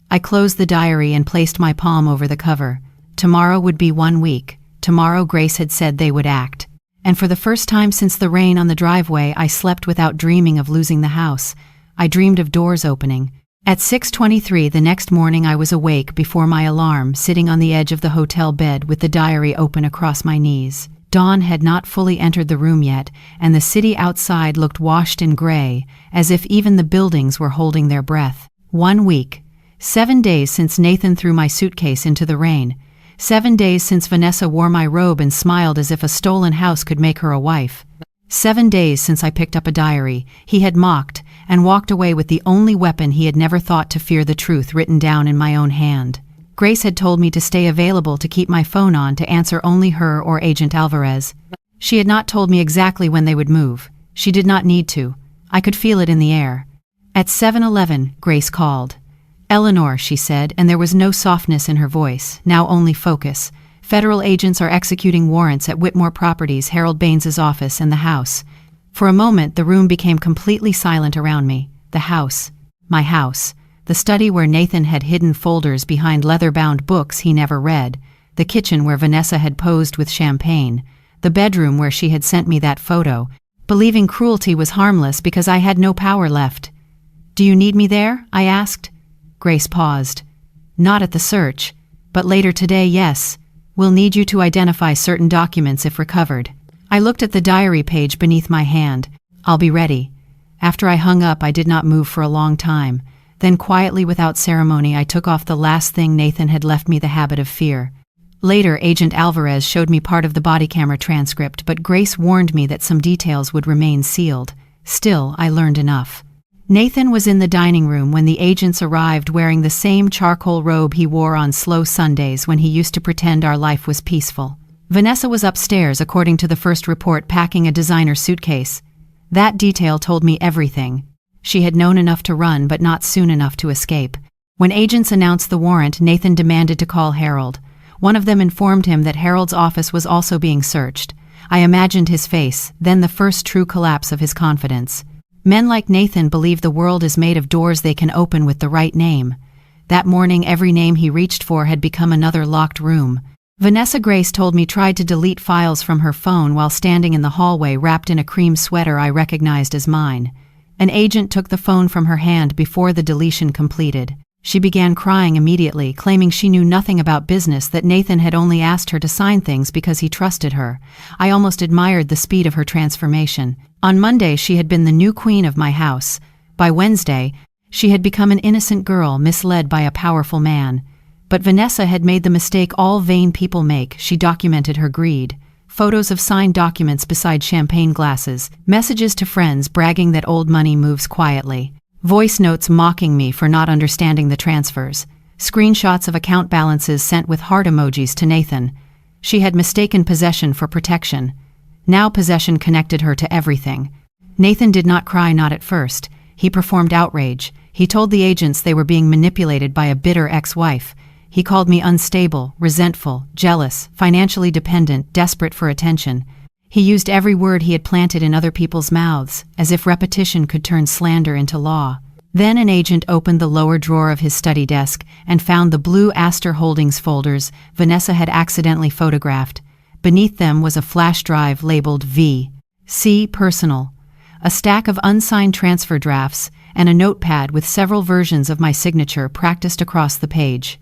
I closed the diary and placed my palm over the cover. Tomorrow would be 1 week. Tomorrow Grace had said they would act. And for the first time since the rain on the driveway, I slept without dreaming of losing the house. I dreamed of doors opening, At 6:23 the next morning I was awake before my alarm, sitting on the edge of the hotel bed with the diary open across my knees. Dawn had not fully entered the room yet, and the city outside looked washed in gray, as if even the buildings were holding their breath. 1 week. 7 days since Nathan threw my suitcase into the rain. 7 days since Vanessa wore my robe and smiled as if a stolen house could make her a wife. 7 days since I picked up a diary he had mocked and walked away with the only weapon he had never thought to fear, the truth written down in my own hand. Grace had told me to stay available, to keep my phone on, to answer only her or Agent Alvarez. She had not told me exactly when they would move. She did not need to. I could feel it in the air. At 7:11, Grace called. "Eleanor," she said, and there was no softness in her voice, now only focus. "Federal agents are executing warrants at Whitmore Properties, Harold Baines's office, and the house." For a moment, the room became completely silent around me. The house. My house. The study where Nathan had hidden folders behind leather-bound books he never read. The kitchen where Vanessa had posed with champagne. The bedroom where she had sent me that photo, believing cruelty was harmless because I had no power left. "Do you need me there?" I asked. Grace paused. "Not at the search, but later today, yes. We'll need you to identify certain documents if recovered." I looked at the diary page beneath my hand. "I'll be ready." After I hung up, I did not move for a long time. Then quietly, without ceremony, I took off the last thing Nathan had left me, the habit of fear. Later, Agent Alvarez showed me part of the body camera transcript, but Grace warned me that some details would remain sealed. Still, I learned enough. Nathan was in the dining room when the agents arrived, wearing the same charcoal robe he wore on slow Sundays when he used to pretend our life was peaceful. Vanessa was upstairs, according to the first report, packing a designer suitcase. That detail told me everything. She had known enough to run, but not soon enough to escape. When agents announced the warrant, Nathan demanded to call Harold. One of them informed him that Harold's office was also being searched. I imagined his face, then the first true collapse of his confidence. Men like Nathan believe the world is made of doors they can open with the right name. That morning, every name he reached for had become another locked room. Vanessa, Grace told me, tried to delete files from her phone while standing in the hallway wrapped in a cream sweater I recognized as mine. An agent took the phone from her hand before the deletion completed. She began crying immediately, claiming she knew nothing about business, that Nathan had only asked her to sign things because he trusted her. I almost admired the speed of her transformation. On Monday, she had been the new queen of my house. By Wednesday, she had become an innocent girl misled by a powerful man. But Vanessa had made the mistake all vain people make. She documented her greed. Photos of signed documents beside champagne glasses, messages to friends bragging that old money moves quietly, voice notes mocking me for not understanding the transfers, screenshots of account balances sent with heart emojis to Nathan. She had mistaken possession for protection. Now possession connected her to everything. Nathan did not cry, not at first. He performed outrage. He told the agents they were being manipulated by a bitter ex-wife. He called me unstable, resentful, jealous, financially dependent, desperate for attention. He used every word he had planted in other people's mouths, as if repetition could turn slander into law. Then an agent opened the lower drawer of his study desk and found the blue Astor Holdings folders Vanessa had accidentally photographed. Beneath them was a flash drive labeled V.C. Personal, a stack of unsigned transfer drafts, and a notepad with several versions of my signature practiced across the page.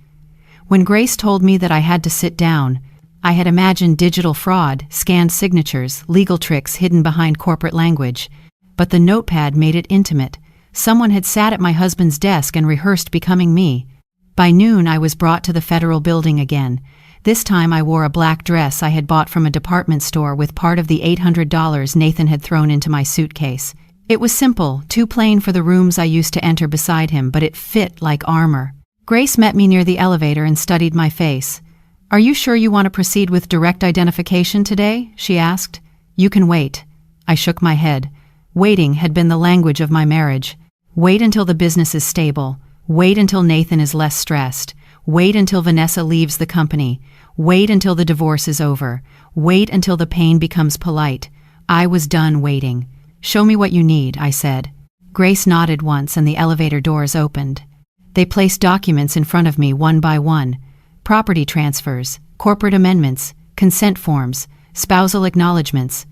When Grace told me that I had to sit down, I had imagined digital fraud, scanned signatures, legal tricks hidden behind corporate language. But the notepad made it intimate. Someone had sat at my husband's desk and rehearsed becoming me. By noon, I was brought to the federal building again. This time I wore a black dress I had bought from a department store with part of the $800 Nathan had thrown into my suitcase. It was simple, too plain for the rooms I used to enter beside him, but it fit like armor. Grace met me near the elevator and studied my face. "Are you sure you want to proceed with direct identification today?" she asked. "You can wait." I shook my head. Waiting had been the language of my marriage. Wait until the business is stable. Wait until Nathan is less stressed. Wait until Vanessa leaves the company. Wait until the divorce is over. Wait until the pain becomes polite. I was done waiting. "Show me what you need," I said. Grace nodded once and the elevator doors opened. They placed documents in front of me one by one. Property transfers, corporate amendments, consent forms, spousal acknowledgments.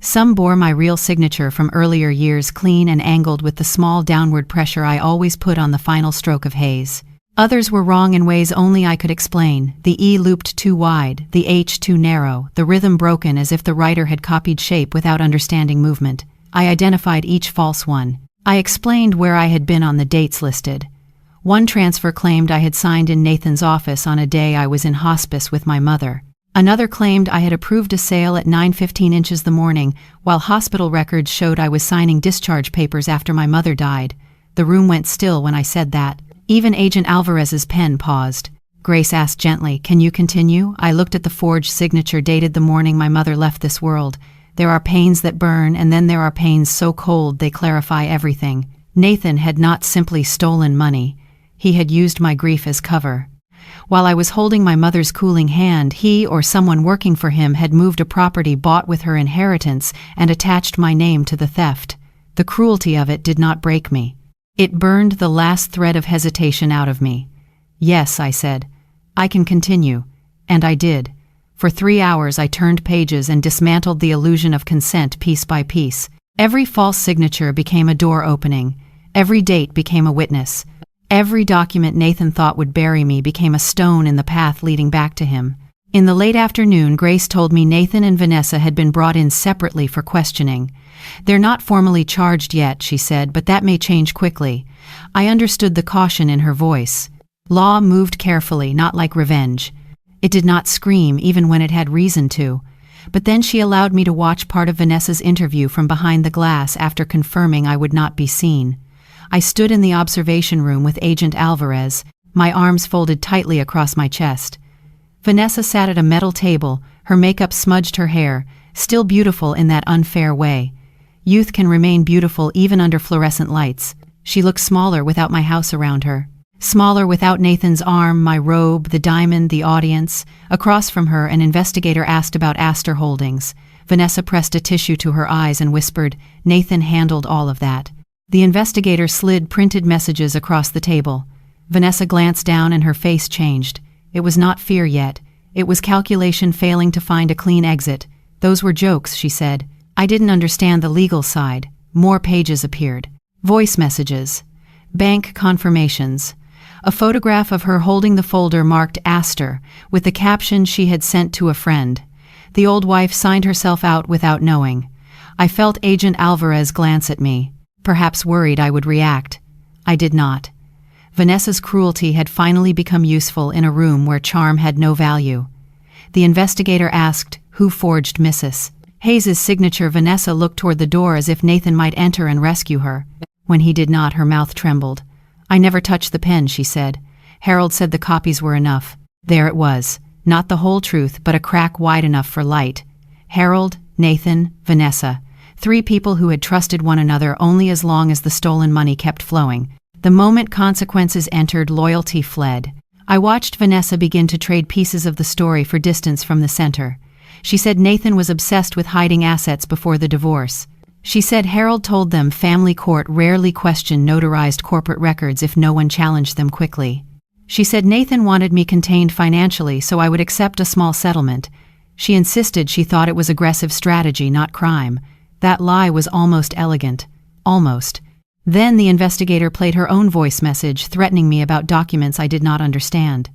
Some bore my real signature from earlier years, clean and angled with the small downward pressure I always put on the final stroke of haze. Others were wrong in ways only I could explain, the E looped too wide, the H too narrow, the rhythm broken as if the writer had copied shape without understanding movement. I identified each false one. I explained where I had been on the dates listed. One transfer claimed I had signed in Nathan's office on a day I was in hospice with my mother. Another claimed I had approved a sale at 9:15 inches the morning, while hospital records showed I was signing discharge papers after my mother died. The room went still when I said that. Even Agent Alvarez's pen paused. Grace asked gently, "Can you continue?" I looked at the forged signature dated the morning my mother left this world. There are pains that burn, and then there are pains so cold they clarify everything. Nathan had not simply stolen money. He had used my grief as cover. While I was holding my mother's cooling hand, he or someone working for him had moved a property bought with her inheritance and attached my name to the theft. The cruelty of it did not break me. It burned the last thread of hesitation out of me. "Yes," I said. "I can continue." And I did. For 3 hours I turned pages and dismantled the illusion of consent piece by piece. Every false signature became a door opening. Every date became a witness. Every document Nathan thought would bury me became a stone in the path leading back to him. In the late afternoon, Grace told me Nathan and Vanessa had been brought in separately for questioning. "They're not formally charged yet," she said, "but that may change quickly." I understood the caution in her voice. Law moved carefully, not like revenge. It did not scream, even when it had reason to. But then she allowed me to watch part of Vanessa's interview from behind the glass after confirming I would not be seen. I stood in the observation room with Agent Alvarez, my arms folded tightly across my chest. Vanessa sat at a metal table, her makeup smudged her hair, still beautiful in that unfair way. Youth can remain beautiful even under fluorescent lights. She looked smaller without my house around her. Smaller without Nathan's arm, my robe, the diamond, the audience. Across from her, an investigator asked about Astor Holdings. Vanessa pressed a tissue to her eyes and whispered, "Nathan handled all of that." The investigator slid printed messages across the table. Vanessa glanced down and her face changed. It was not fear yet. It was calculation failing to find a clean exit. "Those were jokes," she said. I didn't understand the legal side. More pages appeared. Voice messages. Bank confirmations. A photograph of her holding the folder marked Astor, with the caption she had sent to a friend. The old wife signed herself out without knowing. I felt Agent Alvarez glance at me, perhaps worried I would react. I did not. Vanessa's cruelty had finally become useful in a room where charm had no value. The investigator asked, "Who forged Mrs. Hayes's signature?" Vanessa looked toward the door as if Nathan might enter and rescue her. When he did not, her mouth trembled. "I never touched the pen," she said. "Harold said the copies were enough." There it was. Not the whole truth, but a crack wide enough for light. Harold, Nathan, Vanessa. 3 people who had trusted one another only as long as the stolen money kept flowing. The moment consequences entered, loyalty fled. I watched Vanessa begin to trade pieces of the story for distance from the center. She said Nathan was obsessed with hiding assets before the divorce. She said Harold told them family court rarely questioned notarized corporate records if no one challenged them quickly. She said Nathan wanted me contained financially so I would accept a small settlement. She insisted she thought it was aggressive strategy, not crime. That lie was almost elegant. Almost. Then the investigator played her own voice message, threatening me about documents I did not understand.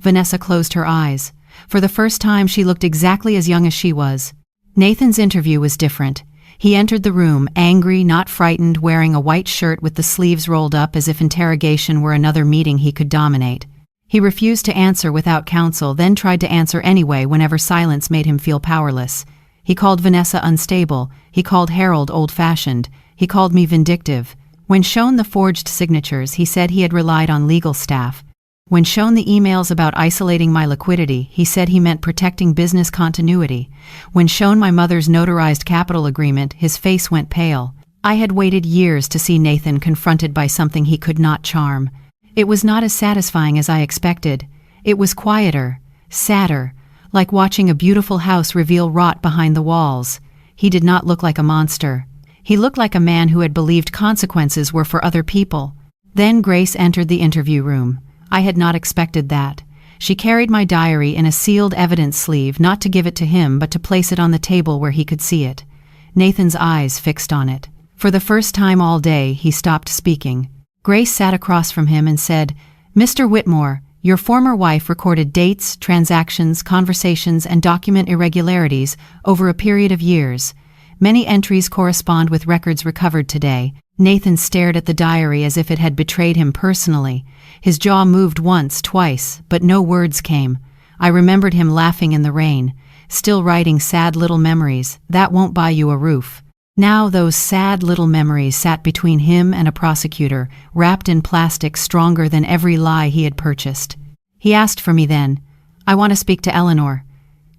Vanessa closed her eyes. For the first time, she looked exactly as young as she was. Nathan's interview was different. He entered the room, angry, not frightened, wearing a white shirt with the sleeves rolled up as if interrogation were another meeting he could dominate. He refused to answer without counsel, then tried to answer anyway whenever silence made him feel powerless. He called Vanessa unstable. He called Harold old-fashioned. He called me vindictive. When shown the forged signatures, he said he had relied on legal staff. When shown the emails about isolating my liquidity, he said he meant protecting business continuity. When shown my mother's notarized capital agreement, his face went pale. I had waited years to see Nathan confronted by something he could not charm. It was not as satisfying as I expected. It was quieter, sadder, like watching a beautiful house reveal rot behind the walls. He did not look like a monster. He looked like a man who had believed consequences were for other people. Then Grace entered the interview room. I had not expected that. She carried my diary in a sealed evidence sleeve, not to give it to him, but to place it on the table where he could see it. Nathan's eyes fixed on it. For the first time all day, he stopped speaking. Grace sat across from him and said, "Mr. Whitmore, your former wife recorded dates, transactions, conversations, and document irregularities over a period of years. Many entries correspond with records recovered today." Nathan stared at the diary as if it had betrayed him personally. His jaw moved once, twice, but no words came. I remembered him laughing in the rain, still writing sad little memories. That won't buy you a roof. Now those sad little memories sat between him and a prosecutor, wrapped in plastic stronger than every lie he had purchased. He asked for me then. "I want to speak to Eleanor."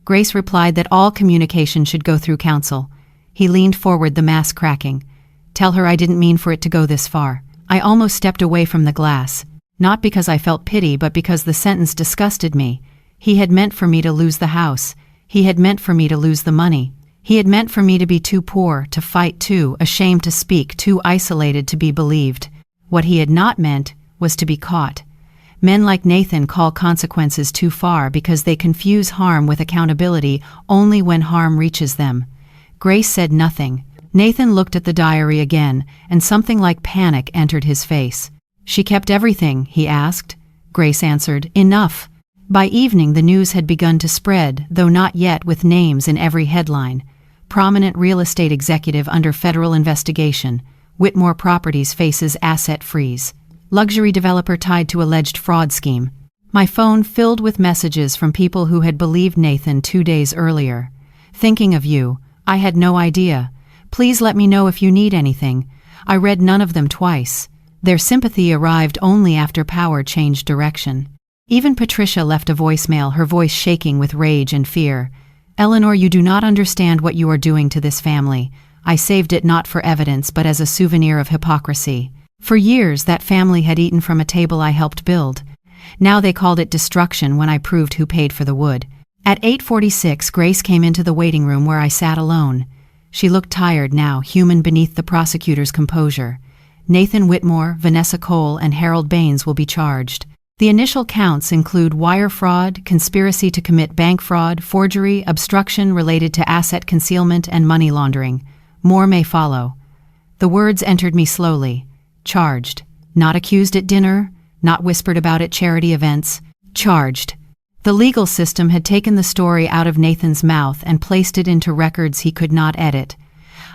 Grace replied that all communication should go through counsel. He leaned forward, the mask cracking. "Tell her I didn't mean for it to go this far." I almost stepped away from the glass, not because I felt pity, but because the sentence disgusted me. He had meant for me to lose the house. He had meant for me to lose the money. He had meant for me to be too poor, to fight, too ashamed to speak, too isolated to be believed. What he had not meant was to be caught. Men like Nathan call consequences too far because they confuse harm with accountability only when harm reaches them. Grace said nothing. Nathan looked at the diary again, and something like panic entered his face. "She kept everything?" he asked. Grace answered, "Enough." By evening the news had begun to spread, though not yet with names in every headline. Prominent real estate executive under federal investigation. Whitmore Properties faces asset freeze. Luxury developer tied to alleged fraud scheme. My phone filled with messages from people who had believed Nathan 2 days earlier. "Thinking of you. I had no idea. Please let me know if you need anything." I read none of them twice. Their sympathy arrived only after power changed direction. Even Patricia left a voicemail, her voice shaking with rage and fear. "Eleanor, you do not understand what you are doing to this family. I saved it not for evidence but as a souvenir of hypocrisy. For years that family had eaten from a table I helped build. Now they called it destruction when I proved who paid for the wood." At 8:46, Grace came into the waiting room where I sat alone. She looked tired now, human beneath the prosecutor's composure. "Nathan Whitmore, Vanessa Cole, and Harold Baines will be charged. The initial counts include wire fraud, conspiracy to commit bank fraud, forgery, obstruction related to asset concealment, and money laundering. More may follow." The words entered me slowly. Charged. Not accused at dinner, not whispered about at charity events. Charged. The legal system had taken the story out of Nathan's mouth and placed it into records he could not edit.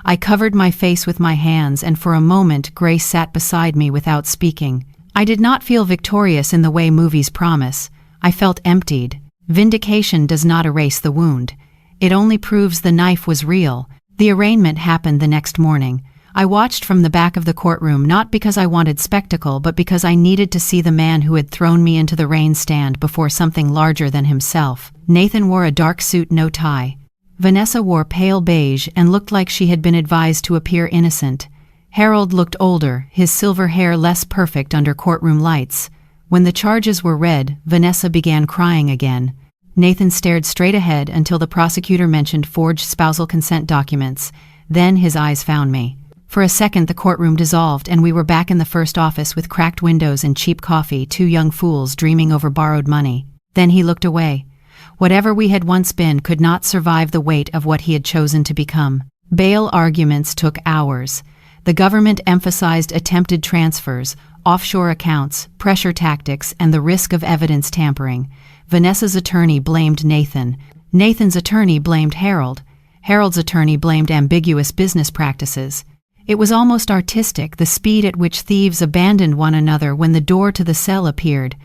I covered my face with my hands, and for a moment Grace sat beside me without speaking. I did not feel victorious in the way movies promise. I felt emptied. Vindication does not erase the wound. It only proves the knife was real. The arraignment happened the next morning. I watched from the back of the courtroom, not because I wanted spectacle, but because I needed to see the man who had thrown me into the rain stand before something larger than himself. Nathan wore a dark suit, no tie. Vanessa wore pale beige and looked like she had been advised to appear innocent. Harold looked older, his silver hair less perfect under courtroom lights. When the charges were read, Vanessa began crying again. Nathan stared straight ahead until the prosecutor mentioned forged spousal consent documents. Then his eyes found me. For a second the courtroom dissolved and we were back in the first office with cracked windows and cheap coffee, two young fools dreaming over borrowed money. Then he looked away. Whatever we had once been could not survive the weight of what he had chosen to become. Bail arguments took hours. The government emphasized attempted transfers, offshore accounts, pressure tactics, and the risk of evidence tampering. Vanessa's attorney blamed Nathan. Nathan's attorney blamed Harold. Harold's attorney blamed ambiguous business practices. It was almost artistic, the speed at which thieves abandoned one another when the door to the cell appeared.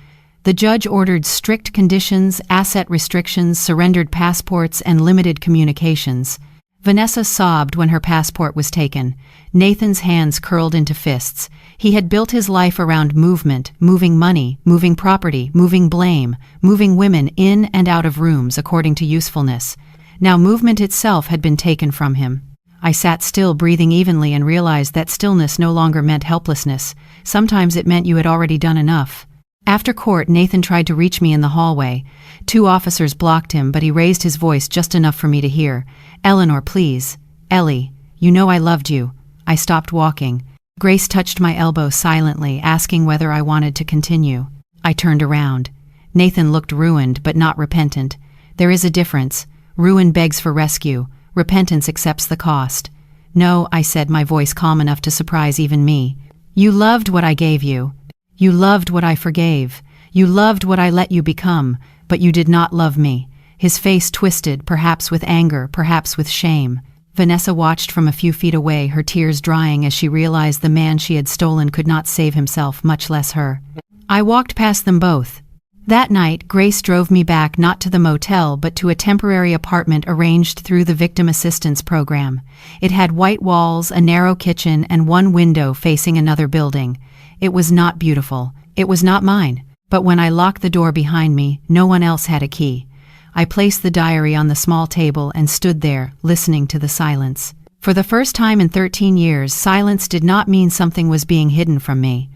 The judge ordered strict conditions, asset restrictions, surrendered passports, and limited communications. Vanessa sobbed when her passport was taken. Nathan's hands curled into fists. He had built his life around movement, moving money, moving property, moving blame, moving women in and out of rooms according to usefulness. Now movement itself had been taken from him. I sat still, breathing evenly, and realized that stillness no longer meant helplessness. Sometimes it meant you had already done enough. After court, Nathan tried to reach me in the hallway. 2 officers blocked him, but he raised his voice just enough for me to hear. "Eleanor, please. Ellie, you know I loved you." I stopped walking. Grace touched my elbow silently, asking whether I wanted to continue. I turned around. Nathan looked ruined, but not repentant. There is a difference. Ruin begs for rescue. Repentance accepts the cost. "No," I said, my voice calm enough to surprise even me. "You loved what I gave you. You loved what I forgave. You loved what I let you become, but you did not love me." His face twisted, perhaps with anger, perhaps with shame. Vanessa watched from a few feet away, her tears drying as she realized the man she had stolen could not save himself, much less her. I walked past them both. That night, Grace drove me back not to the motel but to a temporary apartment arranged through the Victim Assistance Program. It had white walls, a narrow kitchen, and one window facing another building. It was not beautiful. It was not mine. But when I locked the door behind me, no one else had a key. I placed the diary on the small table and stood there, listening to the silence. For the first time in 13 years, silence did not mean something was being hidden from me.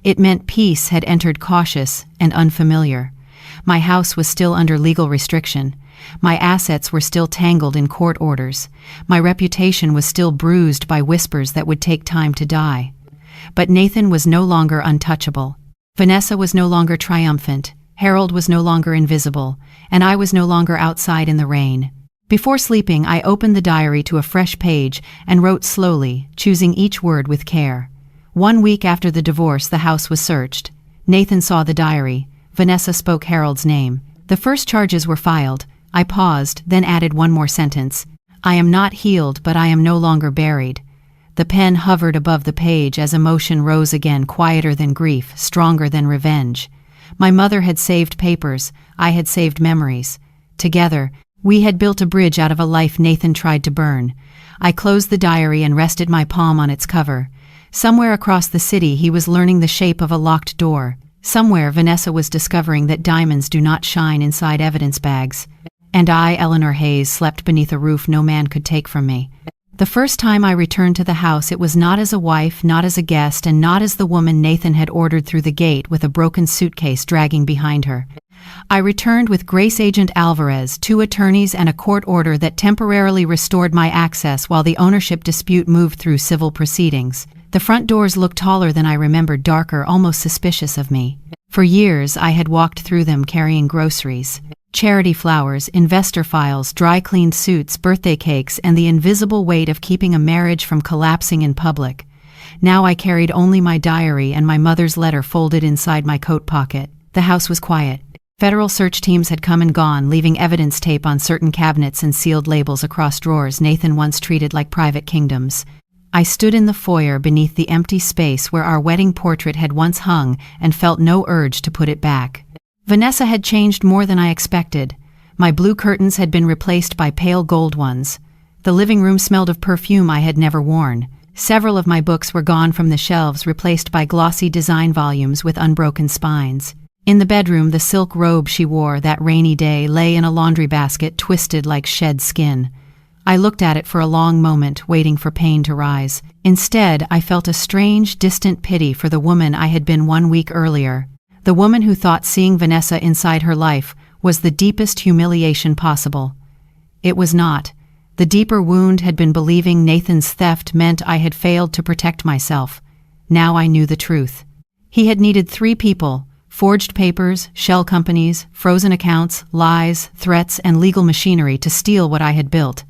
It meant peace had entered, cautious and unfamiliar. My house was still under legal restriction. My assets were still tangled in court orders. My reputation was still bruised by whispers that would take time to die. But Nathan was no longer untouchable. Vanessa was no longer triumphant. Harold was no longer invisible, and I was no longer outside in the rain. Before sleeping, I opened the diary to a fresh page and wrote slowly, choosing each word with care. 1 week after the divorce, the house was searched. Nathan saw the diary. Vanessa spoke Harold's name. The first charges were filed. I paused, then added one more sentence. "I am not healed, but I am no longer buried." The pen hovered above the page as emotion rose again, quieter than grief, stronger than revenge. My mother had saved papers. I had saved memories. Together, we had built a bridge out of a life Nathan tried to burn. I closed the diary and rested my palm on its cover. Somewhere across the city, he was learning the shape of a locked door. Somewhere, Vanessa was discovering that diamonds do not shine inside evidence bags. And I, Eleanor Hayes, slept beneath a roof no man could take from me. The first time I returned to the house, it was not as a wife, not as a guest, and not as the woman Nathan had ordered through the gate with a broken suitcase dragging behind her. I returned with Grace Agent Alvarez, 2 attorneys, and a court order that temporarily restored my access while the ownership dispute moved through civil proceedings. The front doors looked taller than I remembered, darker, almost suspicious of me. For years, I had walked through them carrying groceries. Charity flowers, investor files, dry-cleaned suits, birthday cakes, and the invisible weight of keeping a marriage from collapsing in public. Now I carried only my diary and my mother's letter folded inside my coat pocket. The house was quiet. Federal search teams had come and gone, leaving evidence tape on certain cabinets and sealed labels across drawers Nathan once treated like private kingdoms. I stood in the foyer beneath the empty space where our wedding portrait had once hung and felt no urge to put it back. Vanessa had changed more than I expected. My blue curtains had been replaced by pale gold ones. The living room smelled of perfume I had never worn. Several of my books were gone from the shelves, replaced by glossy design volumes with unbroken spines. In the bedroom, the silk robe she wore that rainy day lay in a laundry basket, twisted like shed skin. I looked at it for a long moment, waiting for pain to rise. Instead, I felt a strange, distant pity for the woman I had been 1 week earlier. The woman who thought seeing Vanessa inside her life was the deepest humiliation possible. It was not. The deeper wound had been believing Nathan's theft meant I had failed to protect myself. Now I knew the truth. He had needed 3 people: forged papers, shell companies, frozen accounts, lies, threats, and legal machinery to steal what I had built.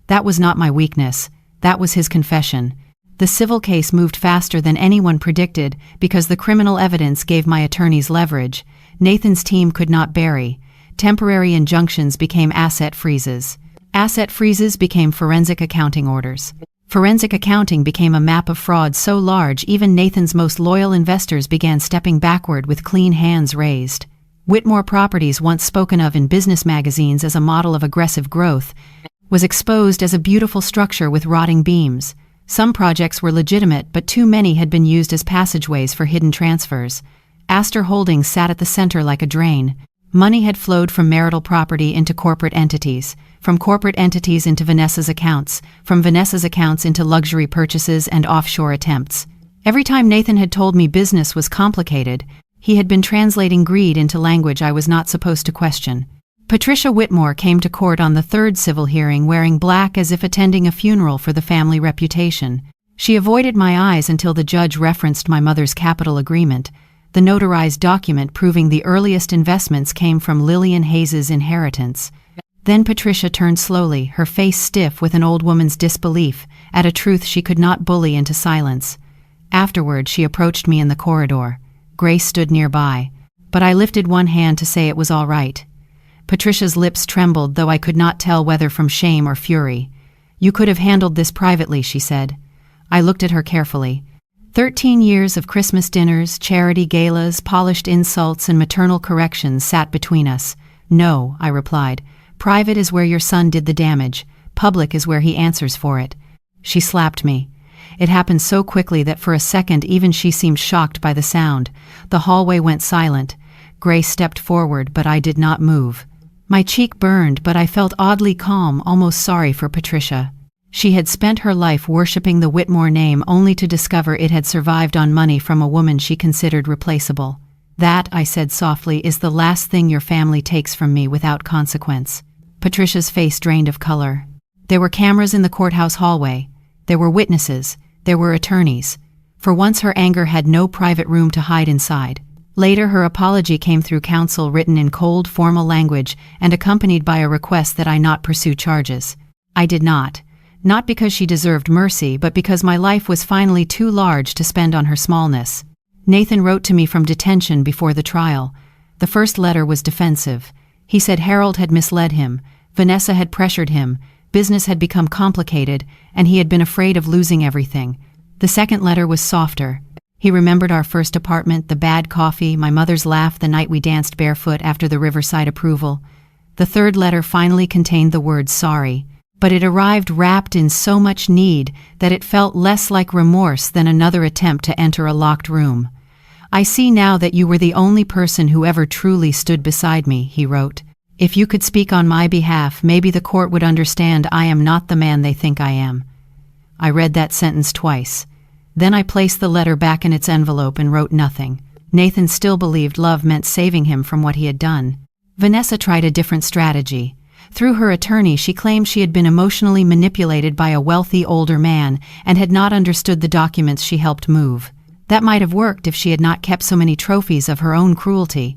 That was not my weakness. That was his confession. The civil case moved faster than anyone predicted because the criminal evidence gave my attorneys leverage. Nathan's team could not bury. Temporary injunctions became asset freezes. Asset freezes became forensic accounting orders. Forensic accounting became a map of fraud so large even Nathan's most loyal investors began stepping backward with clean hands raised. Whitmore Properties, once spoken of in business magazines as a model of aggressive growth, was exposed as a beautiful structure with rotting beams. Some projects were legitimate, but too many had been used as passageways for hidden transfers. Astor Holdings sat at the center like a drain. Money had flowed from marital property into corporate entities, from corporate entities into Vanessa's accounts, from Vanessa's accounts into luxury purchases and offshore attempts. Every time Nathan had told me business was complicated, he had been translating greed into language I was not supposed to question. Patricia Whitmore came to court on the 3rd civil hearing wearing black as if attending a funeral for the family reputation. She avoided my eyes until the judge referenced my mother's capital agreement, the notarized document proving the earliest investments came from Lillian Hayes's inheritance. Then Patricia turned slowly, her face stiff with an old woman's disbelief at a truth she could not bully into silence. Afterward, she approached me in the corridor. Grace stood nearby, but I lifted one hand to say it was all right. Patricia's lips trembled, though I could not tell whether from shame or fury. "You could have handled this privately," she said. I looked at her carefully. 13 years of Christmas dinners, charity galas, polished insults, and maternal corrections sat between us. "No," I replied. "Private is where your son did the damage. Public is where he answers for it." She slapped me. It happened so quickly that for a second even she seemed shocked by the sound. The hallway went silent. Grace stepped forward, but I did not move. My cheek burned, but I felt oddly calm, almost sorry for Patricia. She had spent her life worshipping the Whitmore name only to discover it had survived on money from a woman she considered replaceable. "That," I said softly, "is the last thing your family takes from me without consequence." Patricia's face drained of color. There were cameras in the courthouse hallway. There were witnesses. There were attorneys. For once her anger had no private room to hide inside. Later, her apology came through counsel, written in cold, formal language and accompanied by a request that I not pursue charges. I did not. Not because she deserved mercy, but because my life was finally too large to spend on her smallness. Nathan wrote to me from detention before the trial. The first letter was defensive. He said Harold had misled him, Vanessa had pressured him, business had become complicated, and he had been afraid of losing everything. The second letter was softer. He remembered our first apartment, the bad coffee, my mother's laugh the night we danced barefoot after the Riverside approval. The third letter finally contained the word sorry, but it arrived wrapped in so much need that it felt less like remorse than another attempt to enter a locked room. "I see now that you were the only person who ever truly stood beside me," he wrote. "If you could speak on my behalf, maybe the court would understand I am not the man they think I am." I read that sentence twice. Then I placed the letter back in its envelope and wrote nothing. Nathan still believed love meant saving him from what he had done. Vanessa tried a different strategy. Through her attorney, she claimed she had been emotionally manipulated by a wealthy older man and had not understood the documents she helped move. That might have worked if she had not kept so many trophies of her own cruelty.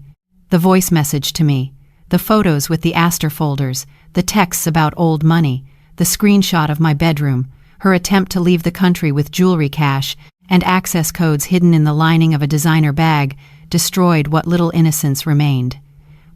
The voice message to me, the photos with the Astor folders, the texts about old money, the screenshot of my bedroom, her attempt to leave the country with jewelry cache and access codes hidden in the lining of a designer bag destroyed what little innocence remained.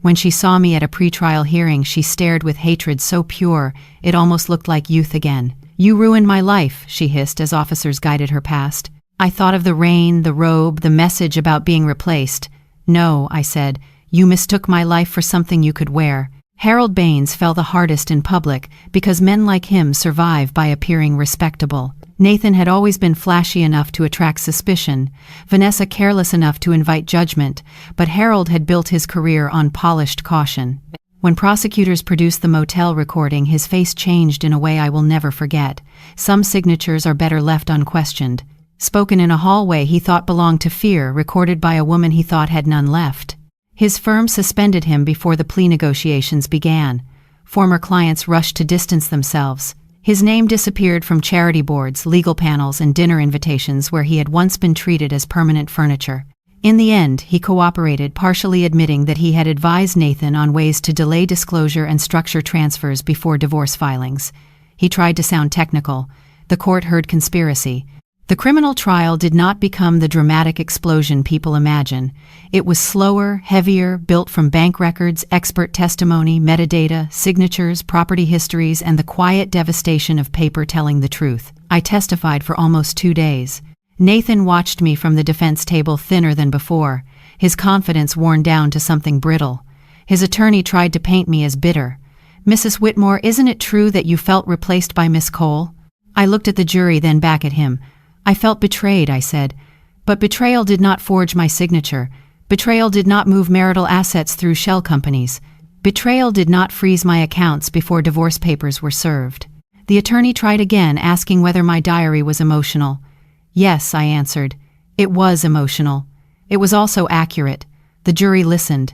When she saw me at a pretrial hearing, she stared with hatred so pure it almost looked like youth again. "You ruined my life," she hissed as officers guided her past. I thought of the rain, the robe, the message about being replaced. "No," I said, "you mistook my life for something you could wear." Harold Baines fell the hardest in public because men like him survive by appearing respectable. Nathan had always been flashy enough to attract suspicion, Vanessa careless enough to invite judgment, but Harold had built his career on polished caution. When prosecutors produced the motel recording, his face changed in a way I will never forget. Some signatures are better left unquestioned. Spoken in a hallway he thought belonged to fear, recorded by a woman he thought had none left. His firm suspended him before the plea negotiations began. Former clients rushed to distance themselves. His name disappeared from charity boards, legal panels, and dinner invitations where he had once been treated as permanent furniture. In the end, he cooperated, partially admitting that he had advised Nathan on ways to delay disclosure and structure transfers before divorce filings. He tried to sound technical. The court heard conspiracy. The criminal trial did not become the dramatic explosion people imagine. It was slower, heavier, built from bank records, expert testimony, metadata, signatures, property histories, and the quiet devastation of paper telling the truth. I testified for almost 2 days. Nathan watched me from the defense table, thinner than before, his confidence worn down to something brittle. His attorney tried to paint me as bitter. "Mrs. Whitmore, isn't it true that you felt replaced by Miss Cole?" I looked at the jury, then back at him. "I felt betrayed," I said. "But betrayal did not forge my signature. Betrayal did not move marital assets through shell companies. Betrayal did not freeze my accounts before divorce papers were served." The attorney tried again, asking whether my diary was emotional. "Yes," I answered. "It was emotional. It was also accurate." The jury listened.